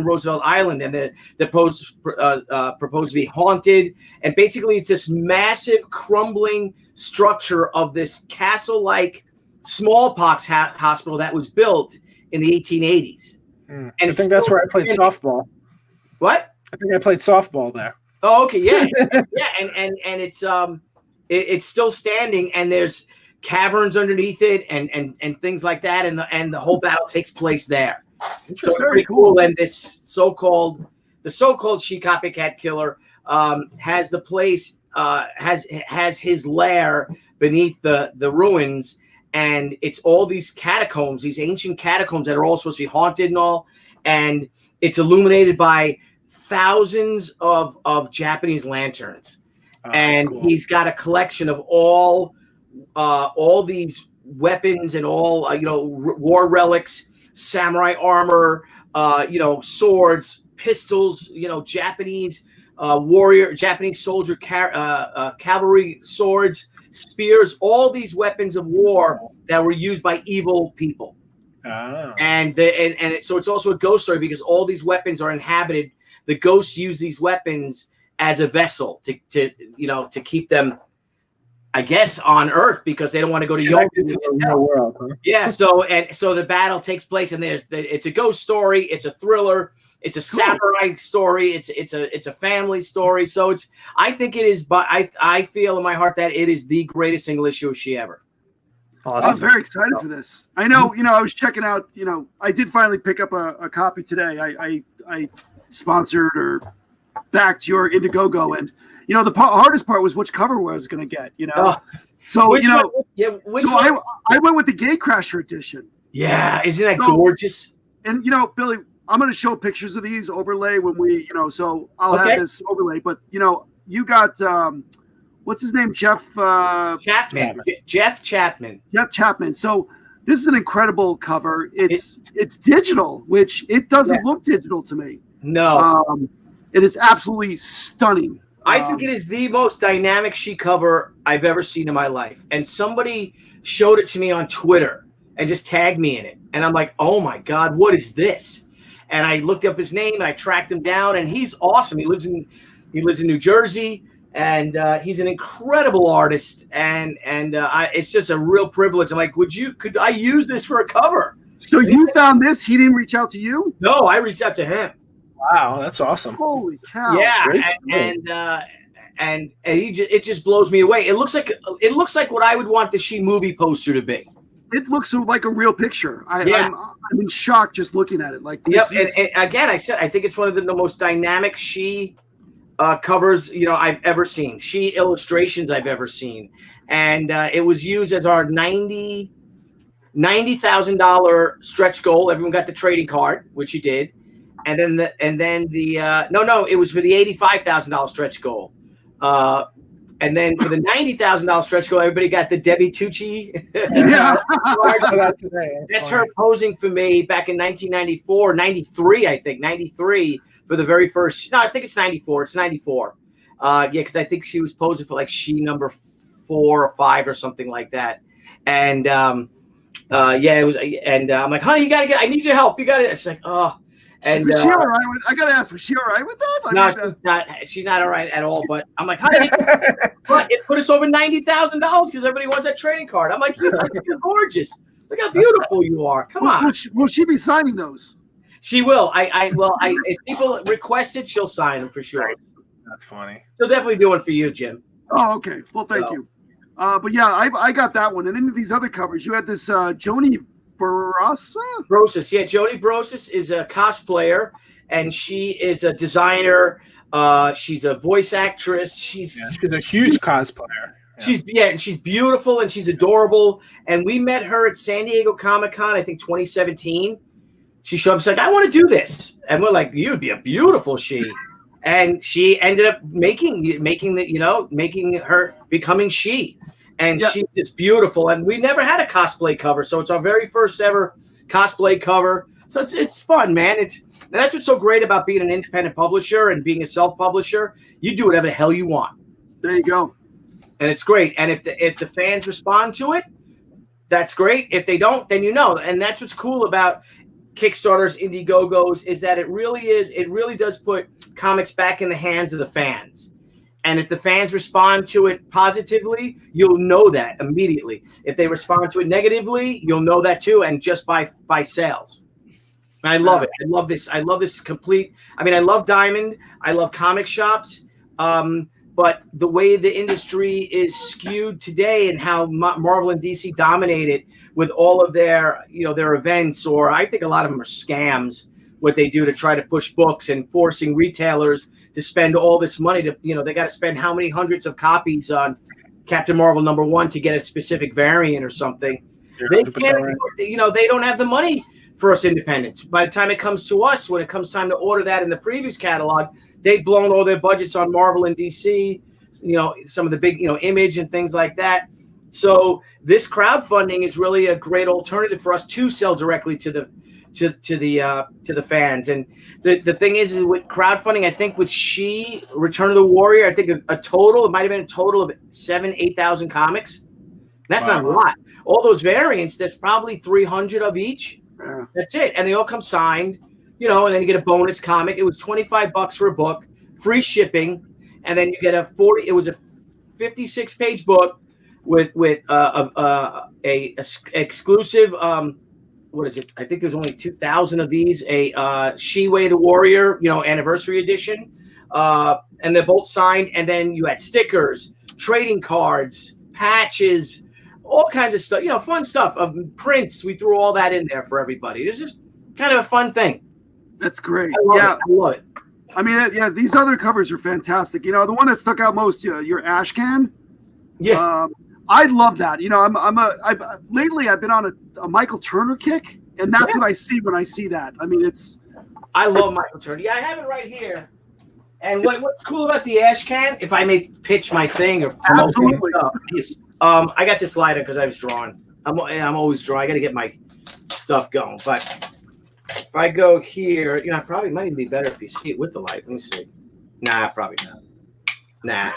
Roosevelt Island, and the post proposed to be haunted. And basically, it's this massive crumbling structure of this castle-like smallpox hospital that was built in the 1880s. And I think that's where I played softball. What? I think I played softball there. Oh, okay, yeah, yeah, and it's still standing, and there's caverns underneath it, and things like that, and the whole battle takes place there. So it's pretty cool. And this so-called she copycat killer has the place has his lair beneath the ruins, and it's all these catacombs, these ancient catacombs that are all supposed to be haunted and all, and it's illuminated by thousands of Japanese lanterns. And cool. He's got a collection of all these weapons and all war relics, samurai armor, swords, pistols, Japanese Japanese soldier cavalry swords, spears, all these weapons of war that were used by evil people. And so it's also a ghost story, because all these weapons are inhabited. The ghosts use these weapons as a vessel to keep them, I guess, on Earth, because they don't want to go to the real world. Huh? Yeah. So the battle takes place, and it's a ghost story. It's a thriller. It's a samurai story. It's a family story. So I think it is. But I feel in my heart that it is the greatest single issue of She ever. Awesome. I'm very excited for this. I know. I was checking out. I did finally pick up a copy today. I sponsored or backed your Indiegogo, and the hardest part was which cover I was going to get. So I went with the Gatecrasher edition. Yeah, isn't that gorgeous? And Billy, I'm going to show pictures of these overlay when we so I'll have this overlay. But you got what's his name, Jeff Chapman. Jeff Chapman. So this is an incredible cover. It's digital, which it doesn't look digital to me. No. It is absolutely stunning. I think it is the most dynamic She cover I've ever seen in my life. And somebody showed it to me on Twitter and just tagged me in it. And I'm like, oh my God, what is this? And I looked up his name and I tracked him down, and he's awesome. He lives in New Jersey, and he's an incredible artist. And it's just a real privilege. I'm like, could I use this for a cover? So you found this? He didn't reach out to you? No, I reached out to him. Wow, that's awesome! Holy cow! Yeah, and it just blows me away. It looks like what I would want the She movie poster to be. It looks like a real picture. I'm in shock just looking at it. Like, and again, I think it's one of the most dynamic She covers I've ever seen. She illustrations I've ever seen, and it was used as our $90,000 stretch goal. Everyone got the trading card, which you did. And then it was for the $85,000 stretch goal. And then for the $90,000 stretch goal, everybody got the Debbie Tucci. Yeah. That's her posing for me back in 1994, 93, I think, 93 for the very first. No, I think it's 94. It's 94. Because I think she was posing for like She number 4 or 5 or something like that. And Yeah, it was, and I'm like, honey, I need your help. You got it. She's like, oh, and was she all right with? I gotta ask, was she all right with that? No, she's not all right at all. But I'm like, honey, but it put us over $90,000 because everybody wants that trading card. I'm like, you're gorgeous. Look how beautiful you are. Come on. Will she be signing those? She will. If people request it, she'll sign them for sure. That's funny. She'll definitely do it for you, Jim. Oh, okay. Well, thank you. But yeah, I got that one. And then these other covers, you had this Joni Brosas. Yeah, Joni Brosas is a cosplayer, and she is a designer. She's a voice actress. She's a huge cosplayer. She's beautiful and she's adorable. And we met her at San Diego Comic-Con, I think 2017. She showed up, she's like, I want to do this. And we're like, you'd be a beautiful she. And she ended up making her becoming she. And she's just beautiful. And we never had a cosplay cover. So it's our very first ever cosplay cover. So it's fun, man. And that's what's so great about being an independent publisher and being a self-publisher. You do whatever the hell you want. There you go. And it's great. And if the fans respond to it, that's great. If they don't, then And that's what's cool about Kickstarters, Indiegogos, is that it really does put comics back in the hands of the fans. And if the fans respond to it positively, you'll know that immediately. If they respond to it negatively, you'll know that too, and just by sales. And I love it. I love this. I love this complete. I mean, I love Diamond. I love comic shops. But the way the industry is skewed today and how Marvel and DC dominate it with all of their events, or I think a lot of them are scams, what they do to try to push books and forcing retailers to spend all this money they got to spend how many hundreds of copies on Captain Marvel #1 to get a specific variant or something. They can't, they don't have the money for us independents. By the time it comes to us, when it comes time to order that in the previous catalog, they've blown all their budgets on Marvel and DC, some of the big, Image and things like that. So this crowdfunding is really a great alternative for us to sell directly to the fans. And the thing is with crowdfunding, I think with Return of the Warrior, I think it might have been a total of 8,000 comics. That's not a lot. All those variants, that's probably 300 of each. Yeah. That's it. And they all come signed, and then you get a bonus comic. It was $25 for a book, free shipping. And then you get a 56-page book with a exclusive, what is it? I think there's only 2,000 of these, a She-Way the Warrior, anniversary edition. And they're both signed. And then you had stickers, trading cards, patches, all kinds of stuff, fun stuff of prints. We threw all that in there for everybody. It's just kind of a fun thing. That's great. I love it. I mean, these other covers are fantastic. The one that stuck out most, your ash can. Yeah. I love that. Lately I've been on a Michael Turner kick, and that's what I see when I see that. I mean, I love Michael Turner. Yeah, I have it right here. And what's cool about the ash can, if I may pitch my thing or promote stuff, I got this lighter because I was drawing. I'm always drawing. I got to get my stuff going. But if I go here, I probably might even be better if you see it with the light. Let me see. Nah, probably not. Nah.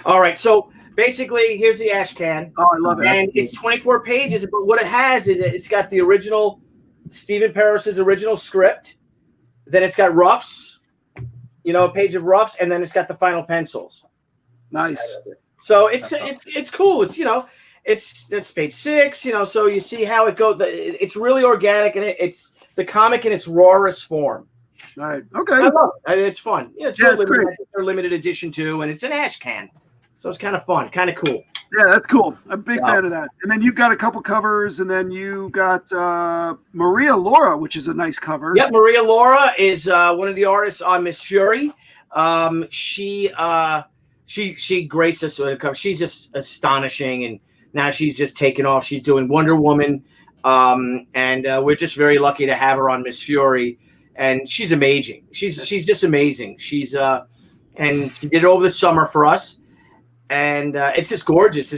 All right. So basically, here's the ash can. Oh, I love it. And it's 24 pages. But what it has is it's got the original Stephen Parris's original script. Then it's got roughs, a page of roughs, and then it's got the final pencils. Nice. So it's cool. It's page 6, so you see how it goes. It's really organic, and it's the comic in its rawest form. Right. Okay. I love it. It's fun. Yeah, it's great. They're limited edition too, and it's an ash can. So it's kind of fun, kind of cool. Yeah, that's cool. I'm a big fan of that. And then you've got a couple covers, and then you got Maria Laura, which is a nice cover. Yep, Maria Laura is one of the artists on Miss Fury. She graced us with a cover. She's just astonishing, and now she's just taken off. She's doing Wonder Woman, and we're just very lucky to have her on Miss Fury. And she's amazing. She's just amazing. She's and she did it over the summer for us, and it's just gorgeous.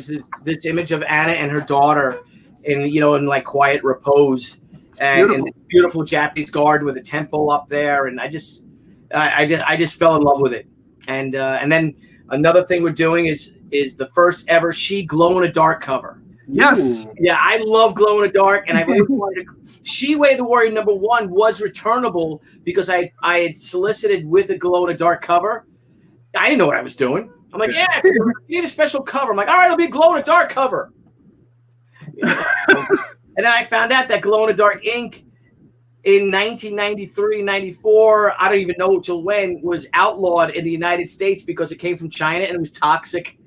This image of Anna and her daughter in like quiet repose, and this beautiful Japanese garden with a temple up there. And I just fell in love with it. And then another thing we're doing is the first ever She glow in the dark cover. Yes. Ooh. Yeah, I love glow in the dark, and I've always wanted to. She-Way the Warrior #1 was returnable because I had solicited with a glow in the dark cover. I didn't know what I was doing. I'm like, yeah, you need a special cover. I'm like, all right, it'll be a glow in the dark cover. And then I found out that glow in the dark ink in 1993, 94, I don't even know till when, was outlawed in the United States because it came from China and it was toxic.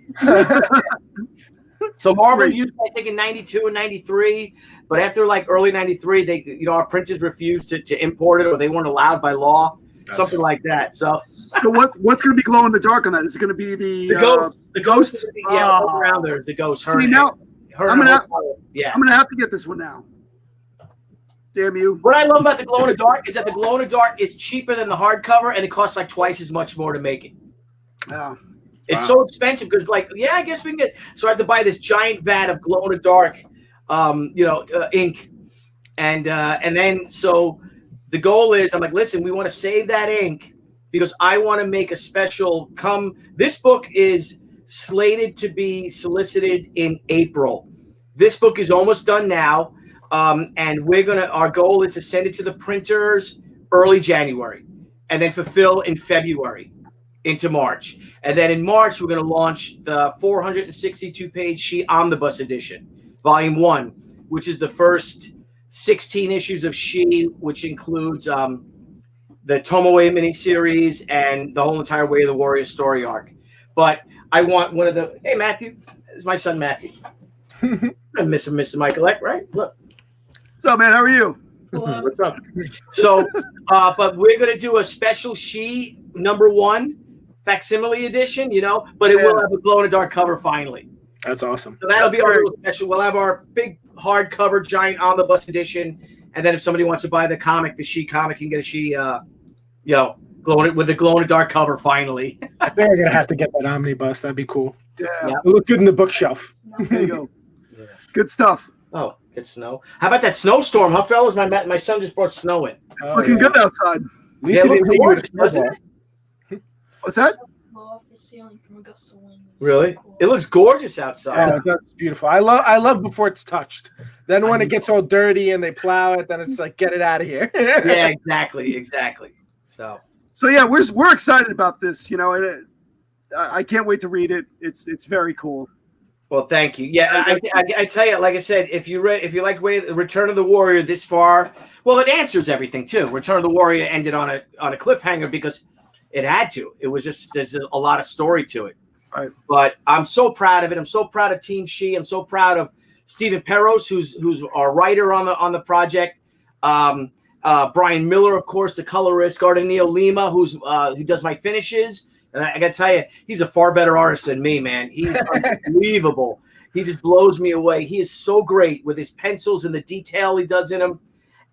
So Marvel used it, I think, in 92 and 93, but after like early 93, they, our printers refused to import it, or they weren't allowed by law, something like that. So what's going to be glow in the dark on that? Is it going to be the ghost? The ghost? Yeah, Oh. around there's the ghost. See, now I'm gonna have to get this one now. Damn you! What I love about the glow in the dark is that the glow in the dark is cheaper than the hardcover, and it costs like twice as much more to make it. Yeah. It's so expensive because, like, I guess we can get. So I had to buy this giant vat of glow in the dark, ink, and then so the goal is, I'm like, listen, we want to save that ink because I want to make a special. This book is slated to be solicited in April. This book is almost done now, and our goal is to send it to the printers early January, and then fulfill in February into March. And then in March, we're going to launch the 462-page She Omnibus Edition, Volume 1, which is the first 16 issues of She, which includes the Tomoe miniseries and the whole entire Way of the Warrior story arc. But I want one of the... Hey, Matthew. This is my son, Matthew. I miss him, Mr. Michael Eck, right? Look. What's up, man? How are you? What's up? So, but we're going to do a special She #1 facsimile edition, but it will have a glow in the dark cover finally. That's awesome. So that'll be our little special. We'll have our big hardcover giant omnibus edition, and then if somebody wants to buy the comic, the She comic, you can get a She, with the glow in the dark cover finally. I think I'm gonna have to get that omnibus. That'd be cool. Yeah. It'll look good in the bookshelf. There you go. Yeah. Good stuff. Oh, good snow. How about that snowstorm, huh, fellas? My son just brought snow in. It's looking good outside. At least it didn't hit you with a snowball. What's that? Blow off the ceiling from a gust of wind. Really? Cool. It looks gorgeous outside. Oh, that's beautiful. I love before it's touched. Then when it gets all dirty and they plow it, then it's like, get it out of here. Yeah, exactly. So yeah, we're excited about this. I can't wait to read it. It's very cool. Well, thank you. Yeah, I tell you, like I said, if you like Return of the Warrior this far, well, it answers everything too. Return of the Warrior ended on a cliffhanger because it had to. It was just there's a lot of story to it. Right. But I'm so proud of it. I'm so proud of Team She. I'm so proud of Stephen Perros, who's our writer on the project. Brian Miller, of course, the colorist. Gardenio Lima, who does my finishes. And I got to tell you, he's a far better artist than me, man. He's unbelievable. He just blows me away. He is so great with his pencils and the detail he does in them.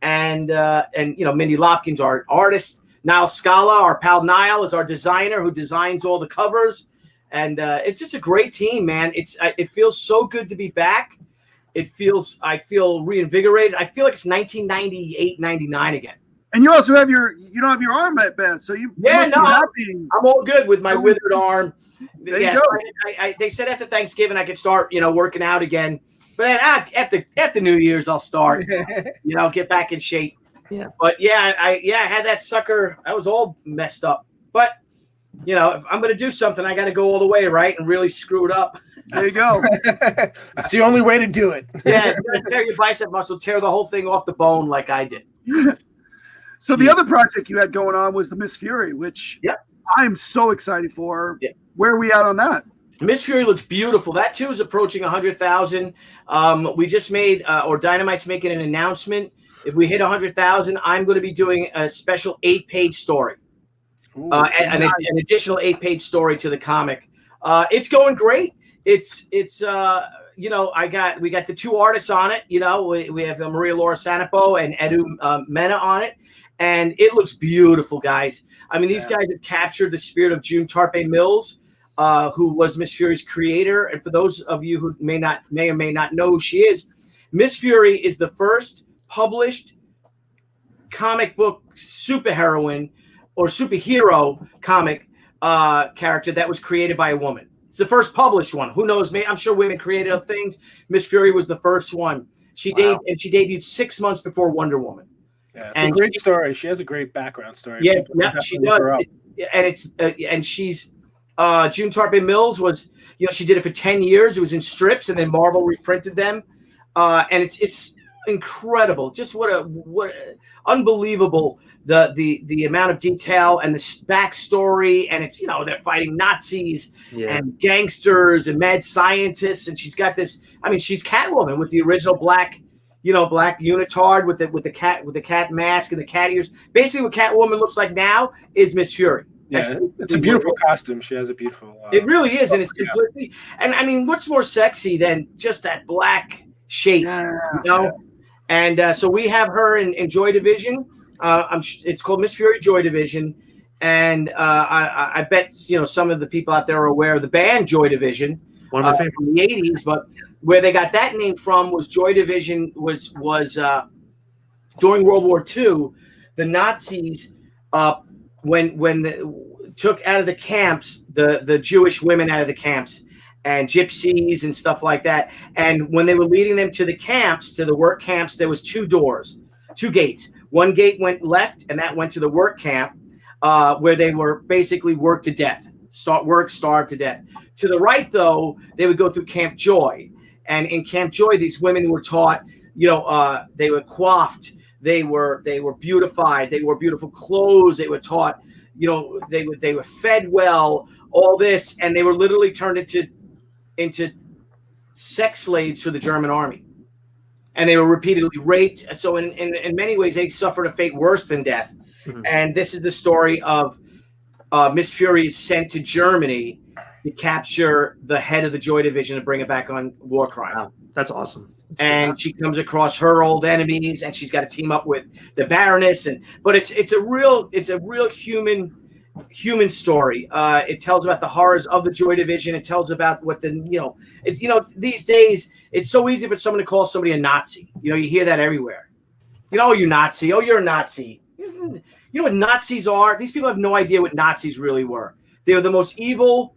And Mindy Lopkins, our artist. Niall Scala, our pal Niall, is our designer who designs all the covers. And it's just a great team, man. It feels so good to be back. I feel reinvigorated. I feel like it's 1998, 99 again. And you also have you don't have your arm at best, so you must be happy. I'm all good with my withered arm. There you go. They said after Thanksgiving I could start, working out again. But after New Year's I'll start, get back in shape. Yeah. But I had that sucker. I was all messed up. But if I'm gonna do something, I got to go all the way, right, and really screw it up. There you go. That's the only way to do it. Yeah, if you're gonna tear your bicep muscle, tear the whole thing off the bone like I did. So the other project you had going on was the Miss Fury, which I'm so excited for. Yeah. Where are we at on that? Miss Fury looks beautiful. That too is approaching 100,000. We just made, or Dynamite's making an announcement. If we hit 100,000, I'm going to be doing a special 8-page story, an additional 8-page story to the comic. It's going great. It's we got the two artists on it. We have Maria Laura Sanapo and Edu Mena on it. And it looks beautiful, guys. I mean, these guys have captured the spirit of June Tarpe Mills, who was Miss Fury's creator. And for those of you who may or may not know who she is, Miss Fury is the first published comic book superheroine or superhero comic character that was created by a woman. It's the first published one. Who knows? I'm sure women created other things. Miss Fury was the first one. She debuted 6 months before Wonder Woman. Yeah, it's a great story. She has a great background story. Yeah, she does. And she's June Tarpey Mills was, she did it for 10 years. It was in strips, and then Marvel reprinted them. And it's incredible. Just what unbelievable the amount of detail and the backstory. And it's, they're fighting Nazis and gangsters and mad scientists. And she's got this. I mean, she's Catwoman with the original black unitard with the cat mask and the cat ears. Basically, what Catwoman looks like now is Miss Fury. Yeah, it's a beautiful costume. She has a beautiful. It really is, and it's simplicity. And I mean, what's more sexy than just that black shape? And so we have her in Joy Division. It's called Miss Fury Joy Division, and I bet some of the people out there are aware of the band Joy Division, one of my favorites from the '80s. But where they got that name from was Joy Division was during World War II, the Nazis took out of the camps the Jewish women out of the camps and gypsies and stuff like that. And when they were leading them to the camps, to the work camps, there was two gates. One gate went left, and that went to the work camp, where they were basically worked to death, starved to death. To the right, though, they would go through Camp Joy. And in Camp Joy, these women were taught, they were coiffed, they were beautified, they wore beautiful clothes, they were taught, they were fed well, all this, and they were literally turned into sex slaves for the German army. And they were repeatedly raped. So in many ways, they suffered a fate worse than death. Mm-hmm. And this is the story of Miss Fury is sent to Germany to capture the head of the Joy Division and bring it back on war crimes. Wow, that's awesome. And she comes across her old enemies, and she's got to team up with the Baroness. But it's a real human story. It tells about the horrors of the Joy Division. It tells about what these days it's so easy for someone to call somebody a Nazi. You hear that everywhere. You Nazi. Oh, you're a Nazi. You know what Nazis are? These people have no idea what Nazis really were. They were the most evil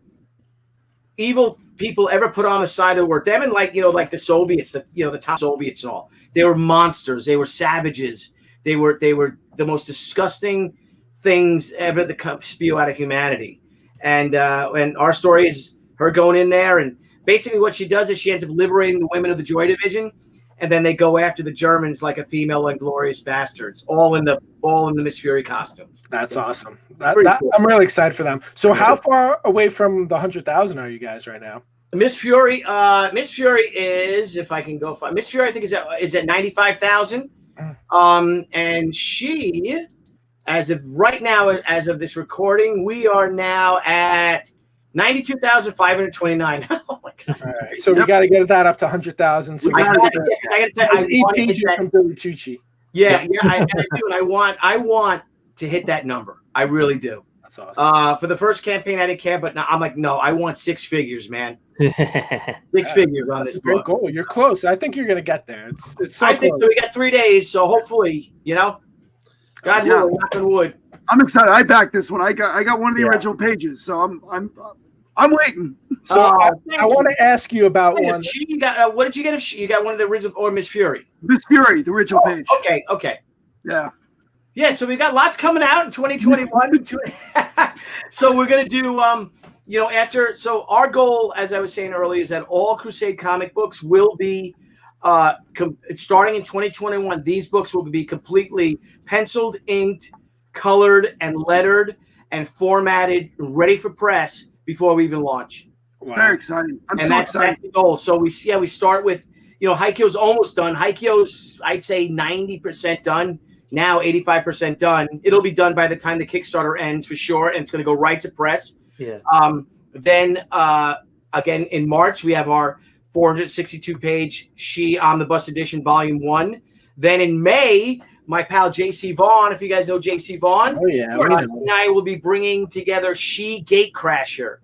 people ever put on the side of the world. Them and like the Soviets, the top Soviets and all. They were monsters. They were savages. They were the most disgusting things ever to spew out of humanity. And our story is her going in there, and basically what she does is she ends up liberating the women of the Joy Division, and then they go after the Germans like a female Inglorious Bastards, all in the Miss Fury costumes. That's awesome. I'm really excited for them. So how far away from the 100,000 are you guys right now? Miss Fury is, if I can go find Miss Fury, I think is at 95,000. And she, as of right now, as of this recording, we are now at 92,529. Oh my God! All right, so we got to get that up to 100,000. So I got to say, I 8 pages from Billy Tucci. Yeah, I do, and I want to hit that number. I really do. That's awesome. For the first campaign, I didn't care, but now I'm like, no, I want 6 figures, man. 6 figures on this great book. goal. You're close. I think you're gonna get there. It's so I think so. We got 3 days, so hopefully, God's willing, knock on wood. I'm excited. I backed this one. I got one of the original pages, so I'm waiting. So I want to ask you about one. You got what did you get? If you got one of the original or Miss Fury? Miss Fury, the original page. Okay. Yeah. So we got lots coming out in 2021. So we're gonna do after. So our goal, as I was saying earlier, is that all Crusade comic books will be starting in 2021. These books will be completely penciled, inked, colored, and lettered, and formatted, ready for press before we even launch. It's very exciting. I'm so excited. That's the goal. So we start with Haikyo's almost done. Haikyo's, I'd say, 90% done. Now 85% done. It'll be done by the time the Kickstarter ends for sure, and it's going to go right to press. Yeah. Then again in March we have our 462-page She Omnibus Edition Volume 1. Then in May, my pal J.C. Vaughn, if you guys know J.C. Vaughn, and I will be bringing together She Gatecrasher,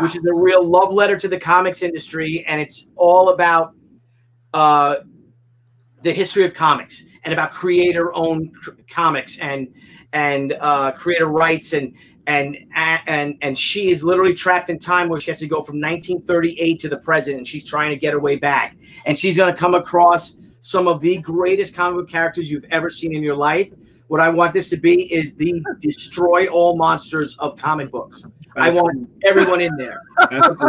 which is a real love letter to the comics industry, and it's all about the history of comics and about creator-owned comics and creator rights and she is literally trapped in time where she has to go from 1938 to the present, and she's trying to get her way back. And she's going to come across some of the greatest comic book characters you've ever seen in your life. What I want this to be is the destroy all monsters of comic books. I want everyone in there.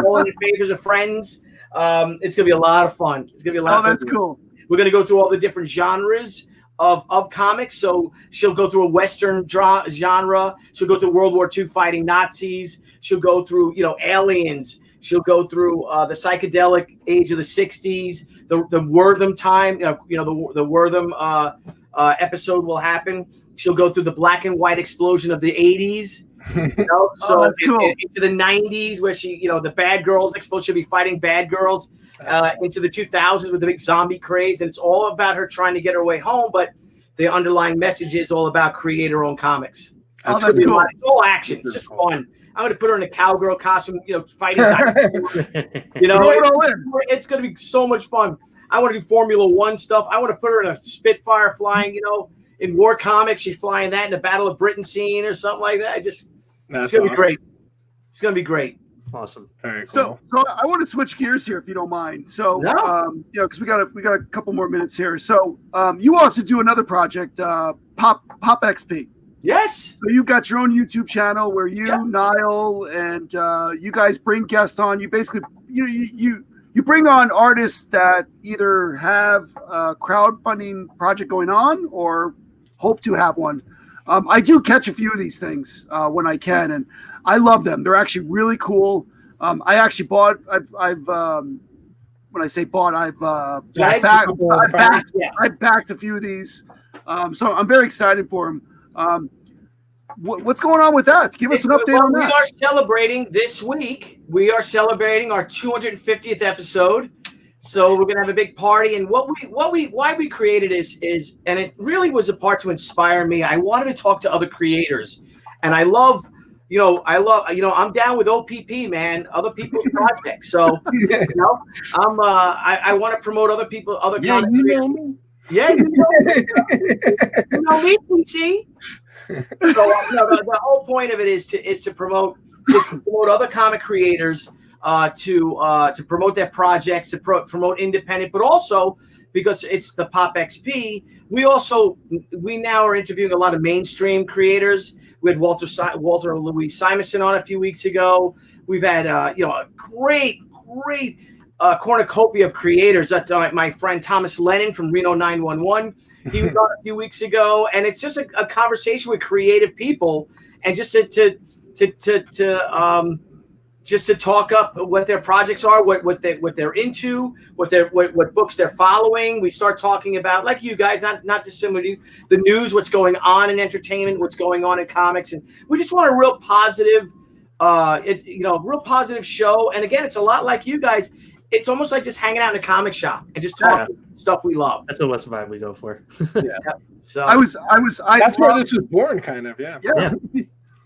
All in favors of friends. It's going to be a lot of fun. It's going to be a lot of fun. That's cool. We're going to go through all the different genres of comics. So she'll go through a Western genre. She'll go through World War II fighting Nazis. She'll go through, aliens. She'll go through the psychedelic age of the 60s, the Wortham time, the Wortham episode will happen. She'll go through the black and white explosion of the 80s. So that's cool. Into the 90s where she, the bad girls explosion, she'll be fighting bad girls, into the 2000s with the big zombie craze. And it's all about her trying to get her way home. But the underlying message is all about create her own comics. That's cool. It's all action. It's just fun. I'm going to put her in a cowgirl costume, fighting. It's going to be so much fun. I want to do Formula One stuff. I want to put her in a Spitfire flying, in War Comics. She's flying that in the Battle of Britain scene or something like that. It's going to be great. It's going to be great. Awesome. Very cool. So I want to switch gears here, if you don't mind. So, because we got a couple more minutes here. So, you also do another project, Pop XP. Yes. So you've got your own YouTube channel where you, Niall, and you guys bring guests on. You basically, you bring on artists that either have a crowdfunding project going on or hope to have one. I do catch a few of these things when I can, and I love them. They're actually really cool. I actually bought. I've when I say bought, I've backed a few of these. So I'm very excited for them. What's going on with that? Give us an update on that. We are celebrating this week. We are celebrating our 250th episode. So we're gonna have a big party. And why we created is, and it really was a part to inspire me. I wanted to talk to other creators, and I'm down with OPP, man, other people's projects. So I want to promote other people, other content creators. Yeah, you know me, PC. So the whole point of it is to promote other comic creators, to promote their projects, to promote independent, but also because it's the Pop XP, we now are interviewing a lot of mainstream creators. We had Walter and Louise Simonson on a few weeks ago. We've had a great cornucopia of creators. My friend Thomas Lennon from Reno 911, he was on a few weeks ago, and it's just a conversation with creative people, and just to talk up what their projects are, what they're into, what books they're following. We start talking about, like you guys, not dissimilar to you, the news, what's going on in entertainment, what's going on in comics, and we just want a real positive, real positive show. And again, it's a lot like you guys. It's almost like just hanging out in a comic shop and just talking stuff we love. That's the West vibe we go for. So that's where this was born, kind of. Yeah.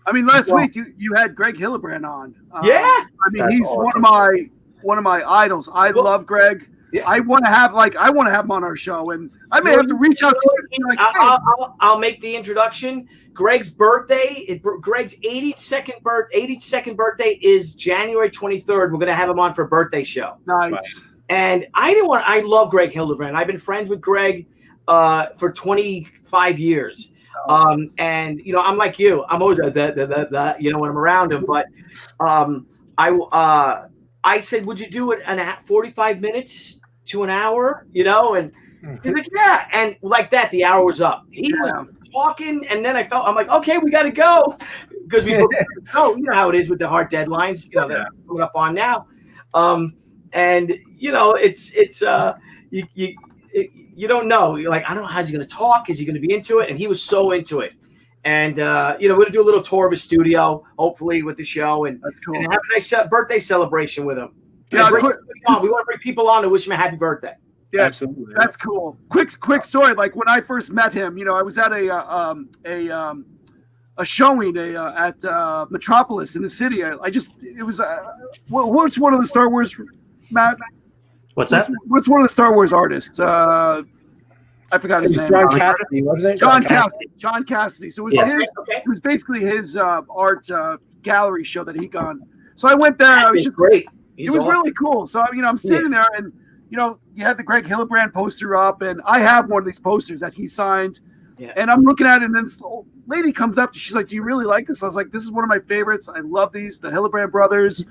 I mean, last week you had Greg Hillebrand on. I mean, he's awesome. one of my idols. I love Greg. Yeah. I want to have him on our show, and I may have to reach out to him. Like, I'll make the introduction. Greg's birthday, Greg's 82nd birthday is January 23rd. We're going to have him on for a birthday show. Nice. And I love Greg Hillebrand. I've been friends with Greg for 25 years. And I'm like you. I'm always when I'm around him. But I said, would you do it 45 minutes to an hour? And he's like, yeah. And like that, the hour was up. He was talking, and then I'm like, okay, we got to go, because we you know how it is with the hard deadlines. They're coming up on now. And it's you don't know. You're like, I don't know how's he going to talk. Is he going to be into it? And he was so into it. And we're going to do a little tour of his studio, hopefully, with the show, and that's cool. And have a nice birthday celebration with him. Yeah, we want to bring people on to wish him a happy birthday. Yeah, absolutely. That's cool. Quick story. Like when I first met him, I was at a showing at Metropolis in the city. What's one of the Star Wars, Matt? What's that? What's one of the Star Wars artists? I forgot his name. John Cassidy, wasn't it? John Cassidy. John Cassidy. So it was Okay. it was basically his art gallery show that he gone. So I went there. I was Cassidy's just great. it was really cool. So I'm sitting there, and you had the Greg Hildebrand poster up, and I have one of these posters that he signed. Yeah. And I'm looking at it, and then this old lady comes up. She's like, "Do you really like this?" I was like, "This is one of my favorites. I love these, the Hildebrand brothers."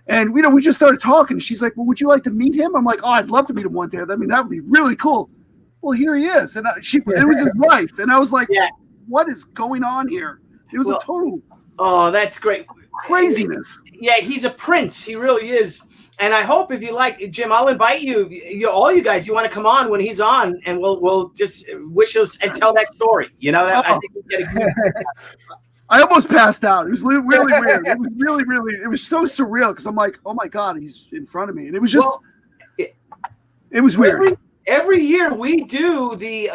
And we just started talking. She's like, "Well, would you like to meet him?" I'm like, "Oh, I'd love to meet him one day. I mean, that would be really cool." Well, here he is, and it was his wife, and I was like, "What is going on here?" It was a total that's great craziness. Yeah, he's a prince. He really is. And I hope if you like, Jim, I'll invite you, all you guys. You want to come on when he's on, and we'll just wish us and tell that story. I think we'll get a good. I almost passed out. It was really weird. It was really. It was so surreal because I'm like, "Oh my god, he's in front of me," and it was just. It was weird. Every year we do it's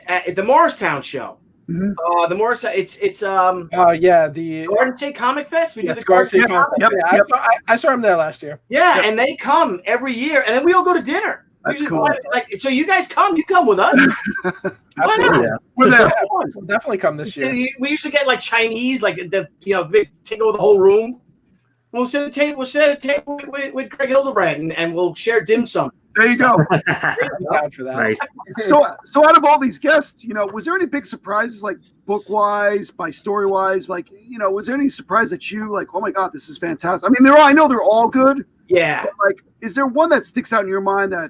at the Morristown show. Mm-hmm. The Morristown, it's the Garden State Comic Fest. We do the Garden State Comic Comic Fest. Fest. Yeah, I saw him there last year. Yeah, and they come every year, and then we all go to dinner. That's cool. So you guys come. You come with us. Why not? Yeah. We're there. We'll definitely come this year. We usually get like Chinese, like take over the whole room. We'll sit at a table. We'll sit at a table with Greg Hildebrand, and we'll share dim sum. There you go. Down for that. Nice. So out of all these guests, was there any big surprises, like book wise, by story wise? Like, was there any surprise that you like? Oh my god, this is fantastic. I mean, I know they're all good. Yeah. But like, is there one that sticks out in your mind that?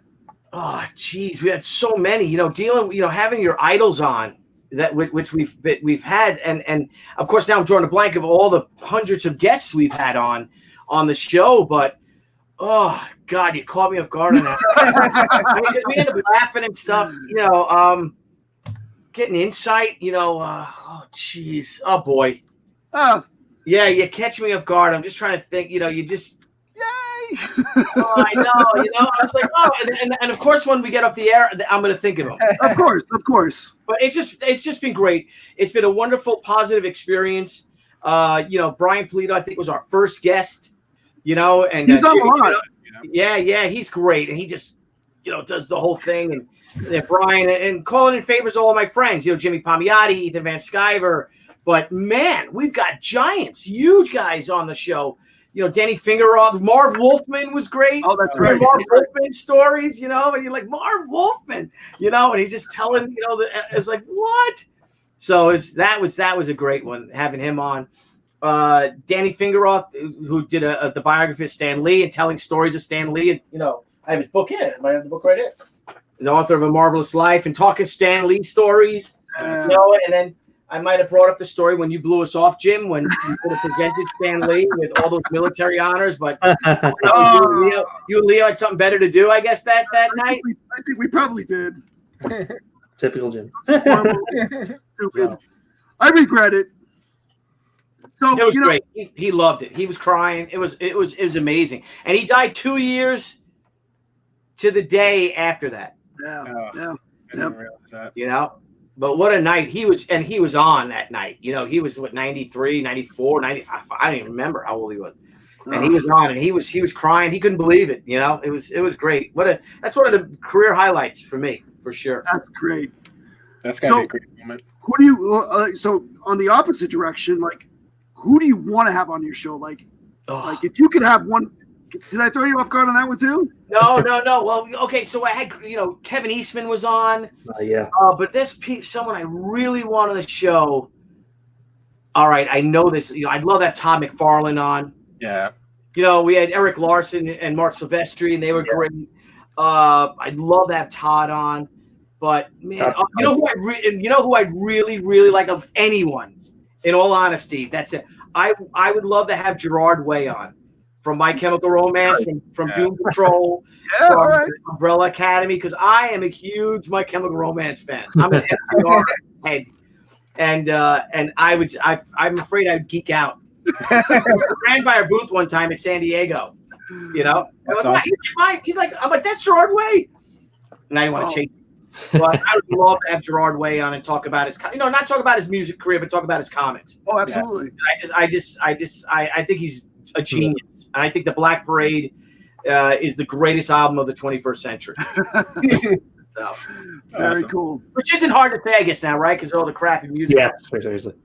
Oh, geez, we had so many. Having your idols on that which we've had, and of course now I'm drawing a blank of all the hundreds of guests we've had on the show, but. Oh God, you caught me off guard on that. I mean, 'cause we end up laughing and stuff, getting insight, oh geez, oh boy. Oh. Yeah, you catch me off guard. I'm just trying to think, you just Yay! I know, I was like, and of course when we get off the air, I'm gonna think of them. Of course. But it's just been great. It's been a wonderful, positive experience. Brian Polito, I think, was our first guest. And he's on the line. Yeah, he's great, and he just, does the whole thing. And Brian and calling in favors all of my friends, Jimmy Palmiotti, Ethan Van Sciver. But man, we've got giants, huge guys on the show. Danny Fingeroff, Marv Wolfman was great. Oh, that's right. Marv Wolfman stories, and you're like Marv Wolfman, and he's just telling, it's like what? So that was a great one having him on. Danny Fingeroff, who did the biography of Stan Lee and telling stories of Stan Lee, and I have his book here. I have the book right here. The author of A Marvelous Life and talking Stan Lee stories. And then I might have brought up the story when you blew us off, Jim, when you could have presented Stan Lee with all those military honors, but you and Leo had something better to do, I guess, that night. I think we probably did. Typical Jim. Stupid. I regret it. So it was great. He loved it. He was crying. It was amazing. And he died 2 years to the day after that. Yeah. I didn't realize that. But what a night he was on that night. He was 93, 94, 95. I don't even remember how old he was. And he was on, and he was crying. He couldn't believe it. It was great. That's one of the career highlights for me, for sure. That's great. That's gotta be a great moment. Who do you so on the opposite direction, like who do you want to have on your show? Like if you could have one, did I throw you off guard on that one too? No. Well, okay. So I had, Kevin Eastman was on. Yeah. But this someone I really want on the show. All right, I know this. I'd love to have Todd McFarlane on. Yeah. We had Eric Larson and Mark Silvestri, and they were great. I'd love to have Todd on, but man, who I'd really, really like of anyone. In all honesty, that's it. I would love to have Gerard Way on from My Chemical Romance, from Doom Patrol, from Umbrella Academy, because I am a huge My Chemical Romance fan. I'm an FCR head, and I'm afraid I'd geek out. I ran by our booth one time at San Diego, That's awesome. He's like, I'm like, that's Gerard Way, and I didn't want to chase him. But I would love to have Gerard Way on and talk about his, not talk about his music career, but talk about his comics. Oh, absolutely. I think he's a genius. And I think the Black Parade is the greatest album of the 21st century. So, Very Awesome. cool. which isn't hard to say, I guess, now, right? Because all the crappy music. Yeah, seriously.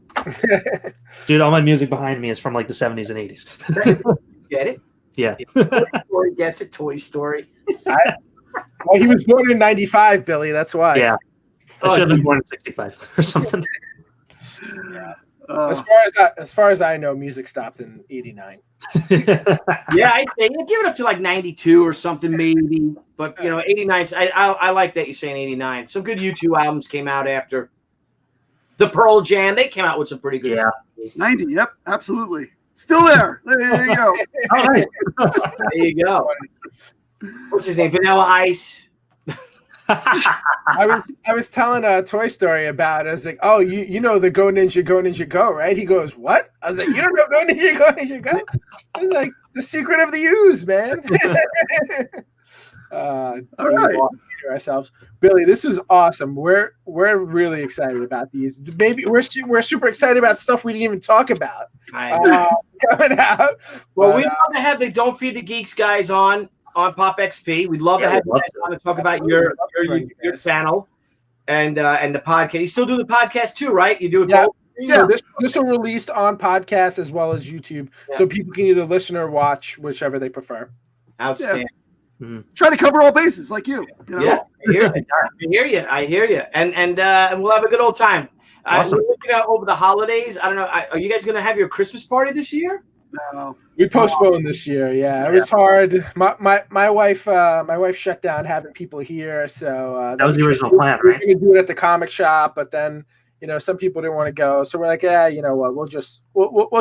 Dude, all my music behind me is from like the 70s and 80s. Get it? Yeah. Toy Story gets it. Toy Story. Well, he was born in '95, Billy. That's why. Yeah. I should have been born in 65 or something. As far as I know, music stopped in '89. Yeah, I'd say give it up to like 92 or something, maybe. But 89. I like that you're saying 89. Some good U2 albums came out after the Pearl Jam. They came out with some pretty good stuff. 90. Yep, absolutely. Still there. There you go. Oh, nice. There you go. What's his name? Vanilla Ice. I was telling a Toy Story about it. I was like, oh, you know the Go Ninja Go, right? He goes, what? I was like, you don't know Go Ninja Go? I was like, the secret of the ooze, man. All right. Ourselves, Billy. This was awesome. We're really excited about these. Maybe we're super excited about stuff we didn't even talk about coming out. Well, we'd love to have the Don't Feed the Geeks guys on Pop XP. We'd love to have you guys on to talk about your channel and the podcast. You still do the podcast too, right? You do it both? Yeah. So this will released on podcast as well as YouTube, so people can either listen or watch, whichever they prefer. Outstanding. Yeah. Try to cover all bases like you. Yeah, I hear you. And we'll have a good old time. Awesome. We're looking at over the holidays. I don't know. Are you guys going to have your Christmas party this year? No. We postponed this year. Yeah, it was hard. My wife shut down having people here, so that was the original plan, right? We were going to do it at the comic shop, but then some people didn't want to go, so we're like, you know what? We'll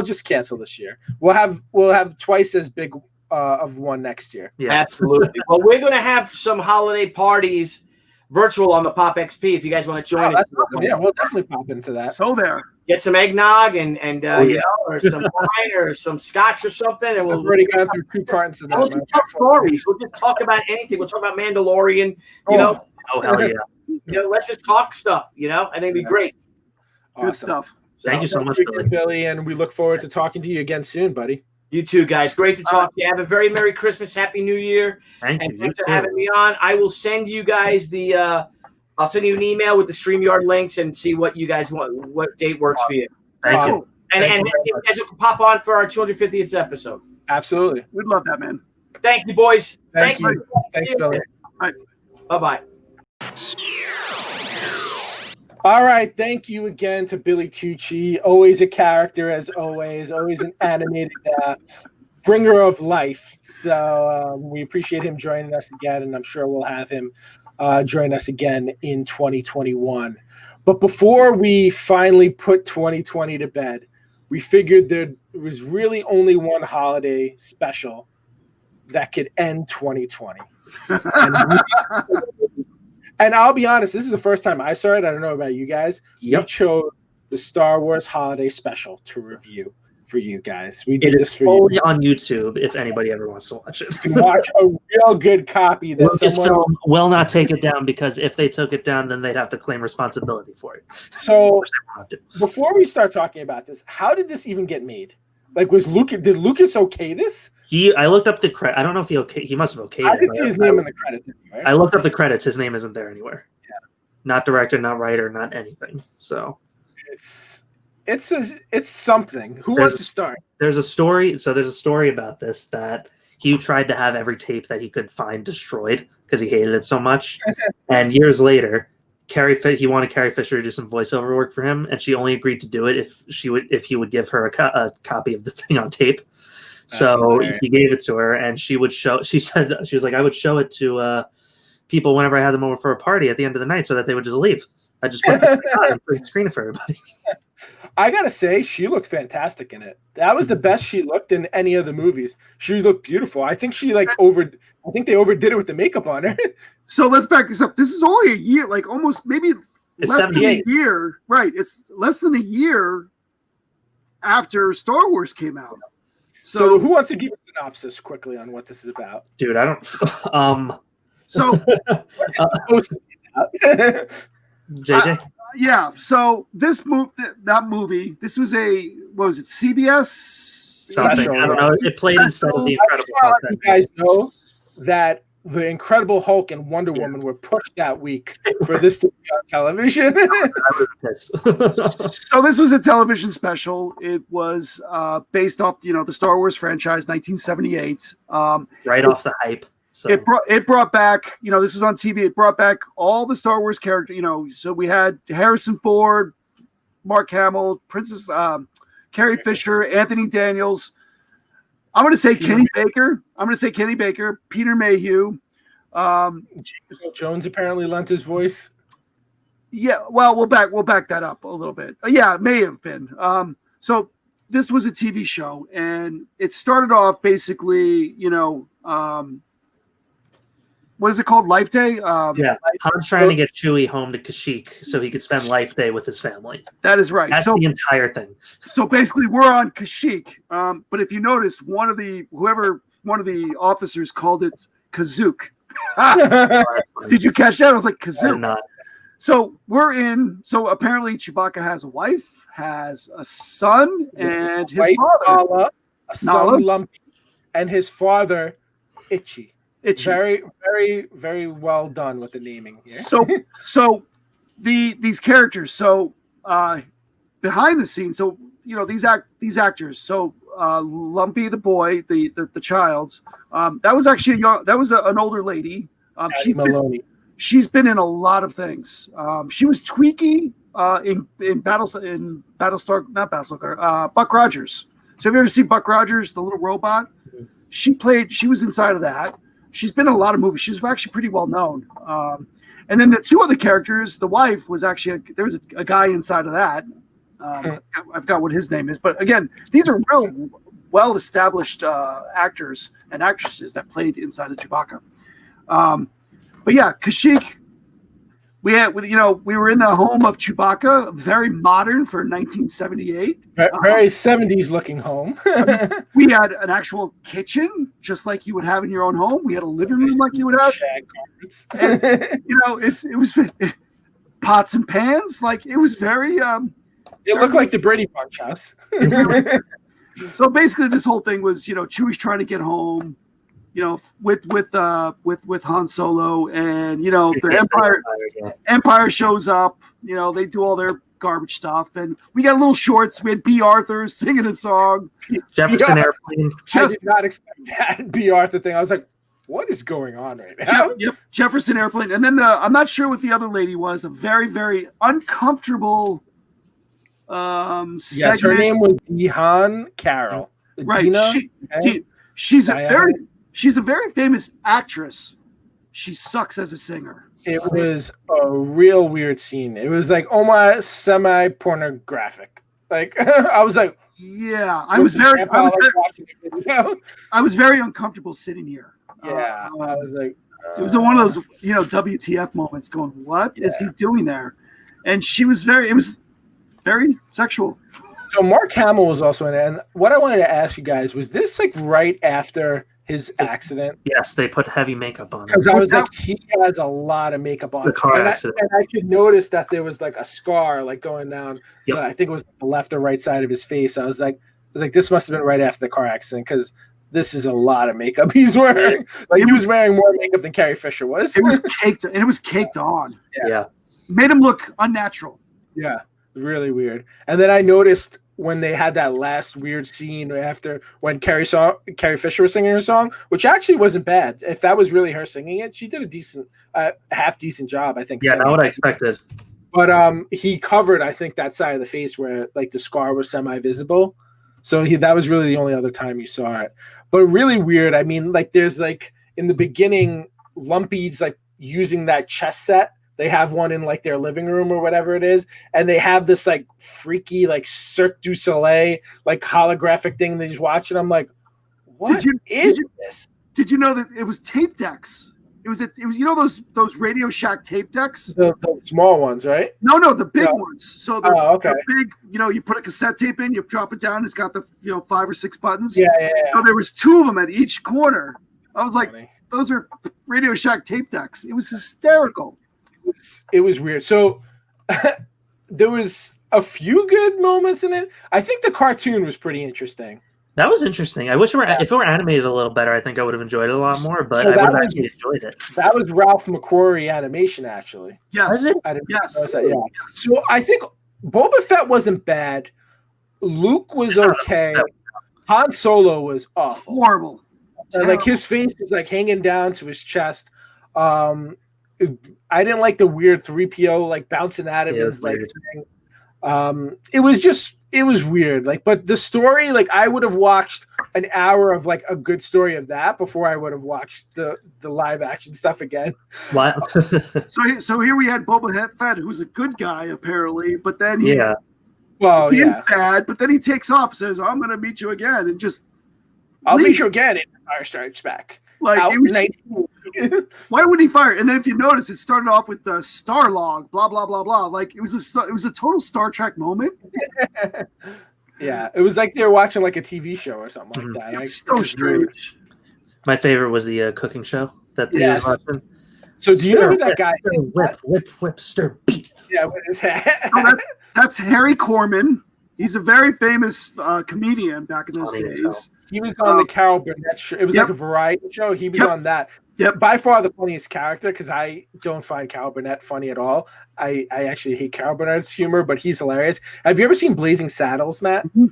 just cancel this year. We'll have twice as big of one next year. Yeah, absolutely. Well, we're going to have some holiday parties virtual on the Pop XP if you guys want to join us. Awesome. Yeah, we'll definitely pop into that. So there. Get some eggnog and or some wine or some scotch or something, and we'll already gone through 2 cartons of that. We'll just tell stories. We'll just talk about anything. We'll talk about Mandalorian. Oh hell yeah. Let's just talk stuff. I think it'd be great. Awesome. Good stuff. Thank you so much, Billy, and we look forward to talking to you again soon, buddy. You too, guys. Great to talk to you. Have a very Merry Christmas, Happy New Year. Thank you. Thanks for having me on. I will send you guys I'll send you an email with the StreamYard links and see what you guys want, what date works for you. Thank you. And you guys will pop on for our 250th episode. Absolutely. We'd love that, man. Thank you, boys. Thank you. Thanks, Billy. Bye-bye. All right, thank you again to Billy Tucci. Always a character, as always an animated bringer of life. So we appreciate him joining us again, and I'm sure we'll have him join us again in 2021. But before we finally put 2020 to bed, we figured there was really only one holiday special that could end 2020. And I'll be honest, this is the first time I saw it. I don't know about you guys. Yep. We chose the Star Wars Holiday Special to review for you guys. We did this for you. It's on YouTube if anybody ever wants to watch it. You can watch a real good copy that Lucasfilm will not take it down, because if they took it down, then they'd have to claim responsibility for it. So before we start talking about this, how did this even get made? Like, did Lucas okay this? I looked up the credit. I don't know if he must have okayed it. I did see his name in the credits. Right? I looked up the credits. His name isn't there anywhere. Yeah. Not director, not writer, not anything. So it's something. Who wants to start? There's a story. So there's a story about this, that he tried to have every tape that he could find destroyed because he hated it so much. And years later, he wanted Carrie Fisher to do some voiceover work for him, and she only agreed to do it if he would give her a copy of the thing on tape. So he gave it to her, and she said, she was like, I would show it to people whenever I had them over for a party at the end of the night so that they would just leave. I just put the screen it for everybody. I gotta say, she looked fantastic in it. That was the best she looked in any of the movies. She looked beautiful. I think they overdid it with the makeup on her. So let's back this up. This is only a year, like almost maybe less than a year. Right. It's less than a year after Star Wars came out. So who wants to give a synopsis quickly on what this is about? Dude, I don't. So JJ. Yeah. So this movie. This was what was it? CBS. I don't know. It played instead of The Incredible Hulk. You guys know that the Incredible Hulk and Wonder Woman were pushed that week for this to be on television. So this was a television special. It was based off, the Star Wars franchise, 1978. Right off the hype. So It brought back, this was on TV. It brought back all the Star Wars characters. So we had Harrison Ford, Mark Hamill, Princess Carrie Fisher, Anthony Daniels. I'm going to say Kenny Baker. Peter Mayhew. James Earl Jones apparently lent his voice. Yeah, well, we'll back that up a little bit. Yeah, it may have been. So this was a TV show, and it started off basically, what is it called? Life Day? Han's trying to get Chewie home to Kashyyyk so he could spend Life Day with his family. That is right. That's the entire thing. So basically, we're on Kashyyyk. But if you notice, one of the officers called it Kazook. Did you catch that? I was like, Kazook. Not. So so apparently Chewbacca has a wife, has a son, and his father. Nala, a son Lumpy, and his father, Itchy. It's very, very, very well done with the naming here. So these characters. So behind the scenes. So these actors. So Lumpy, the boy, the child. That was actually an older lady. She's been in a lot of things. She was Twiki in Battlestar, not Battlestar, Buck Rogers. So have you ever seen Buck Rogers, the little robot? She was inside of that. She's been in a lot of movies. She's actually pretty well known. And then the two other characters, the wife was actually there was a guy inside of that. I forgot what his name is, but again, these are real well-established actors and actresses that played inside of Chewbacca. But yeah, Kashyyyk. We were in the home of Chewbacca, very modern for 1978. Very 70s looking home. We had an actual kitchen, just like you would have in your own home. We had a living room like you would have. Shag carpets. It was pots and pans. Like it was very. It looked like the Brady Bunch house. So basically, this whole thing was, Chewie's trying to get home. With Han Solo, and the Empire shows up. They do all their garbage stuff, and we got little shorts. We had B. Arthur singing a song. Jefferson Airplane. I did not expect that B. Arthur thing. I was like, what is going on right now? Jefferson Airplane, and then I'm not sure what the other lady was. A very, very uncomfortable. Yes, her name was Dehan Carroll. Right. Dina? She's a very famous actress. She sucks as a singer. It was a real weird scene. It was like almost semi-pornographic. Like I was like, yeah, I was very uncomfortable sitting here. Yeah, I was like, it was one of those WTF moments. Going, what is he doing there? And it was very sexual. So Mark Hamill was also in it, and what I wanted to ask you guys was this like right after his accident? Yes, they put heavy makeup on him. Because I was like, he has a lot of makeup on. The car accident. I could notice that there was like a scar like going down. Yep. I think it was the left or right side of his face. I was like, this must have been right after the car accident because this is a lot of makeup he's wearing. Like he was wearing more makeup than Carrie Fisher was. It was caked, and it was caked on. Yeah. Made him look unnatural. Yeah, really weird. And then I noticed when they had that last weird scene after when Carrie Fisher was singing her song, which actually wasn't bad. If that was really her singing it, she did a decent, half decent job, I think. Yeah, not what I expected. But he covered, I think, that side of the face where like the scar was semi-visible. So that was really the only other time you saw it. But really weird. I mean, like there's like in the beginning, Lumpy's like using that chess set. They have one in like their living room or whatever it is, and they have this like freaky like Cirque du Soleil like holographic thing that he's watching. I'm like, what is this? Did you know that it was tape decks? It was those Radio Shack tape decks, the small ones, right? No, the big ones. So the big, you put a cassette tape in, you drop it down. It's got the 5 or 6 buttons. Yeah. So there was 2 of them at each corner. I was like, those are Radio Shack tape decks. It was hysterical. It was weird. So there was a few good moments in it. I think the cartoon was pretty interesting. That was interesting. I wish if it were animated a little better, I think I would have enjoyed it a lot more, but I would have actually enjoyed it. That was Ralph McQuarrie animation, actually. Yes. I didn't Yes. notice that, yeah. So I think Boba Fett wasn't bad. Luke was okay. Han Solo was awful. Horrible. And, like, his face was like hanging down to his chest. I didn't like the weird 3PO like bouncing out of his like thing. It was weird. Like, but the story, like, I would have watched an hour of like a good story of that before I would have watched the live action stuff again. What? So here we had Boba Fett, who's a good guy apparently, but then he's bad. But then he takes off, says, "I'm going to meet you again," and just I'll meet you again in Empire Strikes Back. Like, why would he fire? And then if you notice, it started off with the Starlog, blah blah blah blah. Like it was a total Star Trek moment. Yeah, it was like they were watching like a TV show or something like that. Like, so strange. My favorite was the cooking show that they was watching. So do you know who that guy is? Whip, stir, beat. Yeah, with his hat. That's Harry Corman. He's a very famous comedian back in those days. He was on the Carol Burnett show. It was like a variety show. He was on that. Yep. By far the funniest character, because I don't find Carol Burnett funny at all. I actually hate Carol Burnett's humor, but he's hilarious. Have you ever seen Blazing Saddles, Matt? Mm-hmm.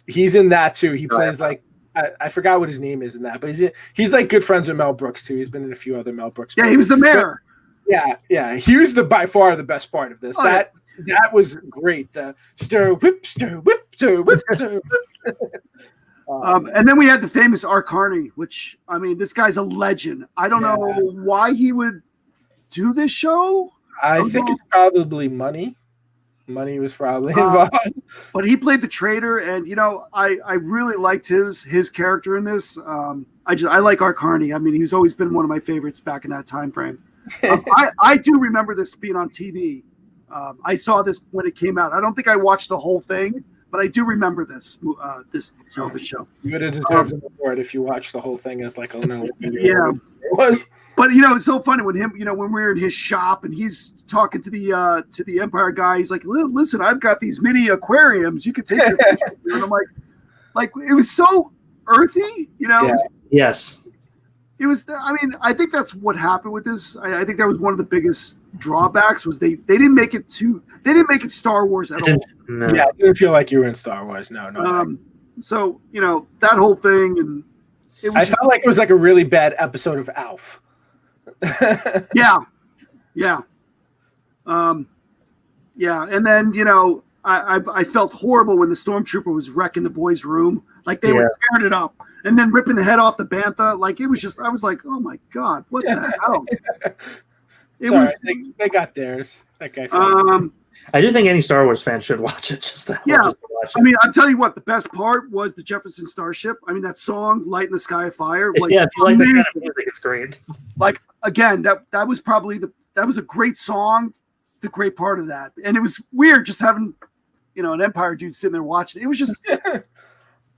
He's in that too. He plays like I forgot what his name is in that, but he's like good friends with Mel Brooks too. He's been in a few other Mel Brooks. Yeah, he was the mayor. Yeah. He was by far the best part of this. That was great. The stir whip, stir whip, stir whip, stir whip. And then we had the famous R. Carney, which, I mean, this guy's a legend. I don't know why he would do this show. I think it's probably money. Money was probably involved. But he played the traitor, and, you know, I really liked his character in this. I like R. Carney. I mean, he's always been one of my favorites back in that time frame. I do remember this being on TV. I saw this when it came out. I don't think I watched the whole thing, but I do remember this television show. You would have deserved an award if you watched the whole thing as like, oh no. Yeah. But, you know, it's so funny when when we're in his shop and he's talking to the Empire guy, he's like, listen, I've got these mini aquariums. You could take a picture. And I'm like, it was so earthy, you know? Yeah. Yes. It was. I mean, I think that's what happened with this. I think that was one of the biggest drawbacks was they didn't make it they didn't make it Star Wars at all. No. Yeah, it didn't feel like you were in Star Wars. No. So you know that whole thing, and I felt like it was like a really bad episode of Alf. Yeah. And then I felt horrible when the stormtrooper was wrecking the boys' room. Like they were tearing it up. And then ripping the head off the bantha, like it was just. I was like, "Oh my god, what the hell?" They got theirs. That guy. I do think any Star Wars fan should watch it. Just to watch it. I mean, I'll tell you what. The best part was the Jefferson Starship. I mean, that song "Light in the Sky of Fire." Like, if you like that kind of music, it's great. Like again, that was probably that was a great song. The great part of that, and it was weird just having, an Empire dude sitting there watching. It was just.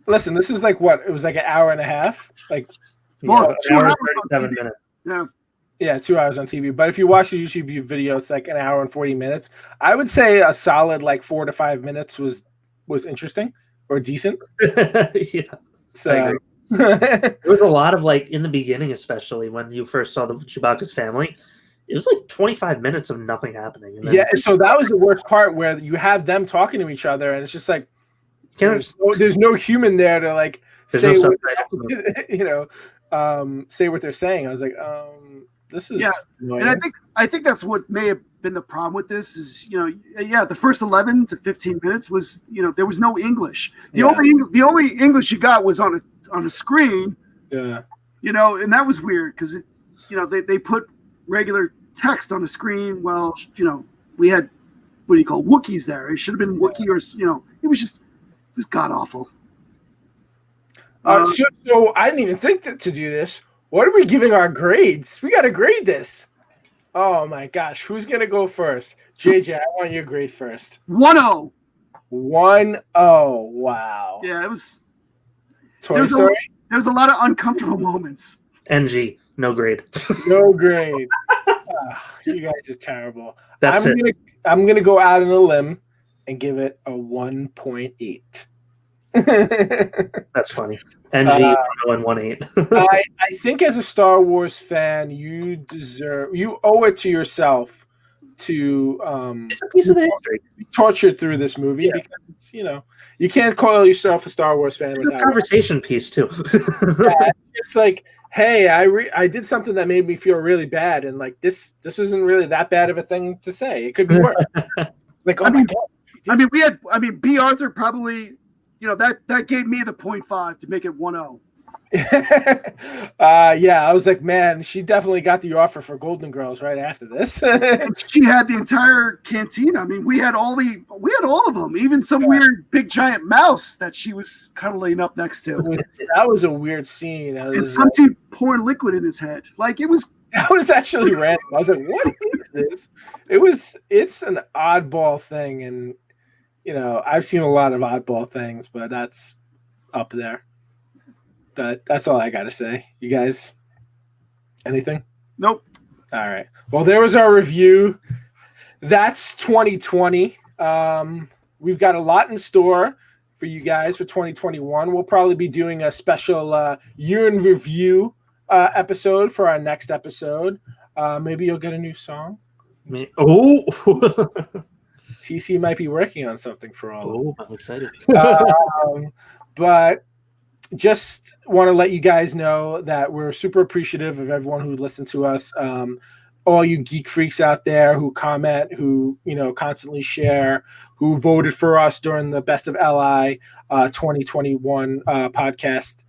Listen, this is like what? It was like an hour and a half. Like, 2 hours 37 minutes. Yeah, 2 hours on TV. But if you watch the YouTube video, it's like an hour and 40 minutes. I would say a solid like 4 to 5 minutes was interesting or decent. Yeah. So there was a lot of like in the beginning, especially when you first saw the Chewbacca's family. It was like 25 minutes of nothing happening. And then, so that was the worst part where you have them talking to each other, and it's just like. There's no human there to like say say what they're saying. I was like, this is annoying. And I think that's what may have been the problem with this is the first 11 to 15 minutes was there was no English. The only English you got was on a screen. Yeah. And that was weird because they put regular text on the screen. Well, we had what do you call Wookiees there? It should have been Wookiee or it was just. It was god awful. So I didn't even think to do this. What are we giving our grades? We got to grade this. Oh my gosh, who's gonna go first? JJ, I want your grade first. 1-0. 1-0. Wow. Yeah, it was. Toy Story. There was a lot of uncomfortable moments. NG, no grade. No grade. You guys are terrible. I'm gonna go out on a limb and give it a 1.8. That's funny. NG 118. I think as a Star Wars fan, you owe it to yourself to It's a piece of the history. be tortured through this movie because it's, you can't call yourself a Star Wars fan It's a without conversation piece too. it's like, hey, I did something that made me feel really bad, and like this isn't really that bad of a thing to say. It could be worse. Like, my God. B. Arthur probably, that gave me the 0.5 to make it 1-0. Yeah, I was like, man, she definitely got the offer for Golden Girls right after this. She had the entire cantina. I mean, we had all of them, even some weird big giant mouse that she was cuddling up next to. That was a weird scene. And some dude pouring liquid in his head. Like that was actually random. I was like, what is this? It's an oddball thing, and I've seen a lot of oddball things, but that's up there. But that's all I got to say. You guys, anything? Nope. All right. Well, there was our review. That's 2020. We've got a lot in store for you guys for 2021. We'll probably be doing a special year in review episode for our next episode. Maybe you'll get a new song. Oh, TC might be working on something for all. I'm excited. But just want to let you guys know that we're super appreciative of everyone who listened to us. All you geek freaks out there who comment, who constantly share, who voted for us during the Best of LI 2021 podcast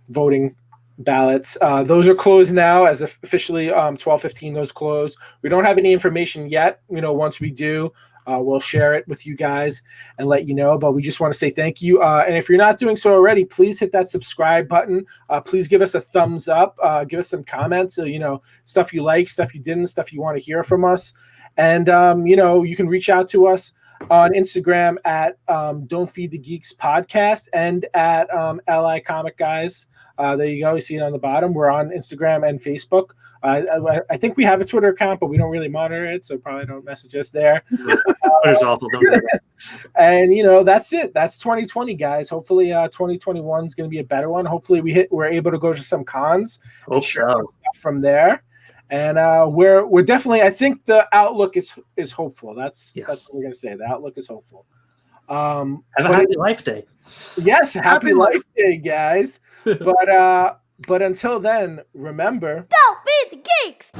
voting ballots. Those are closed now, as officially 12:15. Those closed. We don't have any information yet. Once we do, we'll share it with you guys and let you know. But we just want to say thank you. And if you're not doing so already, please hit that subscribe button. Please give us a thumbs up. Give us some comments. So, stuff you like, stuff you didn't, stuff you want to hear from us. And, you can reach out to us on Instagram at Don't Feed the Geeks podcast and at LI Comic Guys. There you go. You see it on the bottom. We're on Instagram and Facebook. I think we have a Twitter account, but we don't really monitor it, so probably don't message us there. Twitter's awful. Don't do that. And that's it. That's 2020, guys. Hopefully, 2021 is going to be a better one. Hopefully, we're able to go to some cons. Hope share so. some stuff from there. And we're definitely. I think the outlook is hopeful. That's what we're going to say. The outlook is hopeful. Have a happy Life Day. Yes, happy Life Day, guys. But until then, remember, Don't feed the geeks!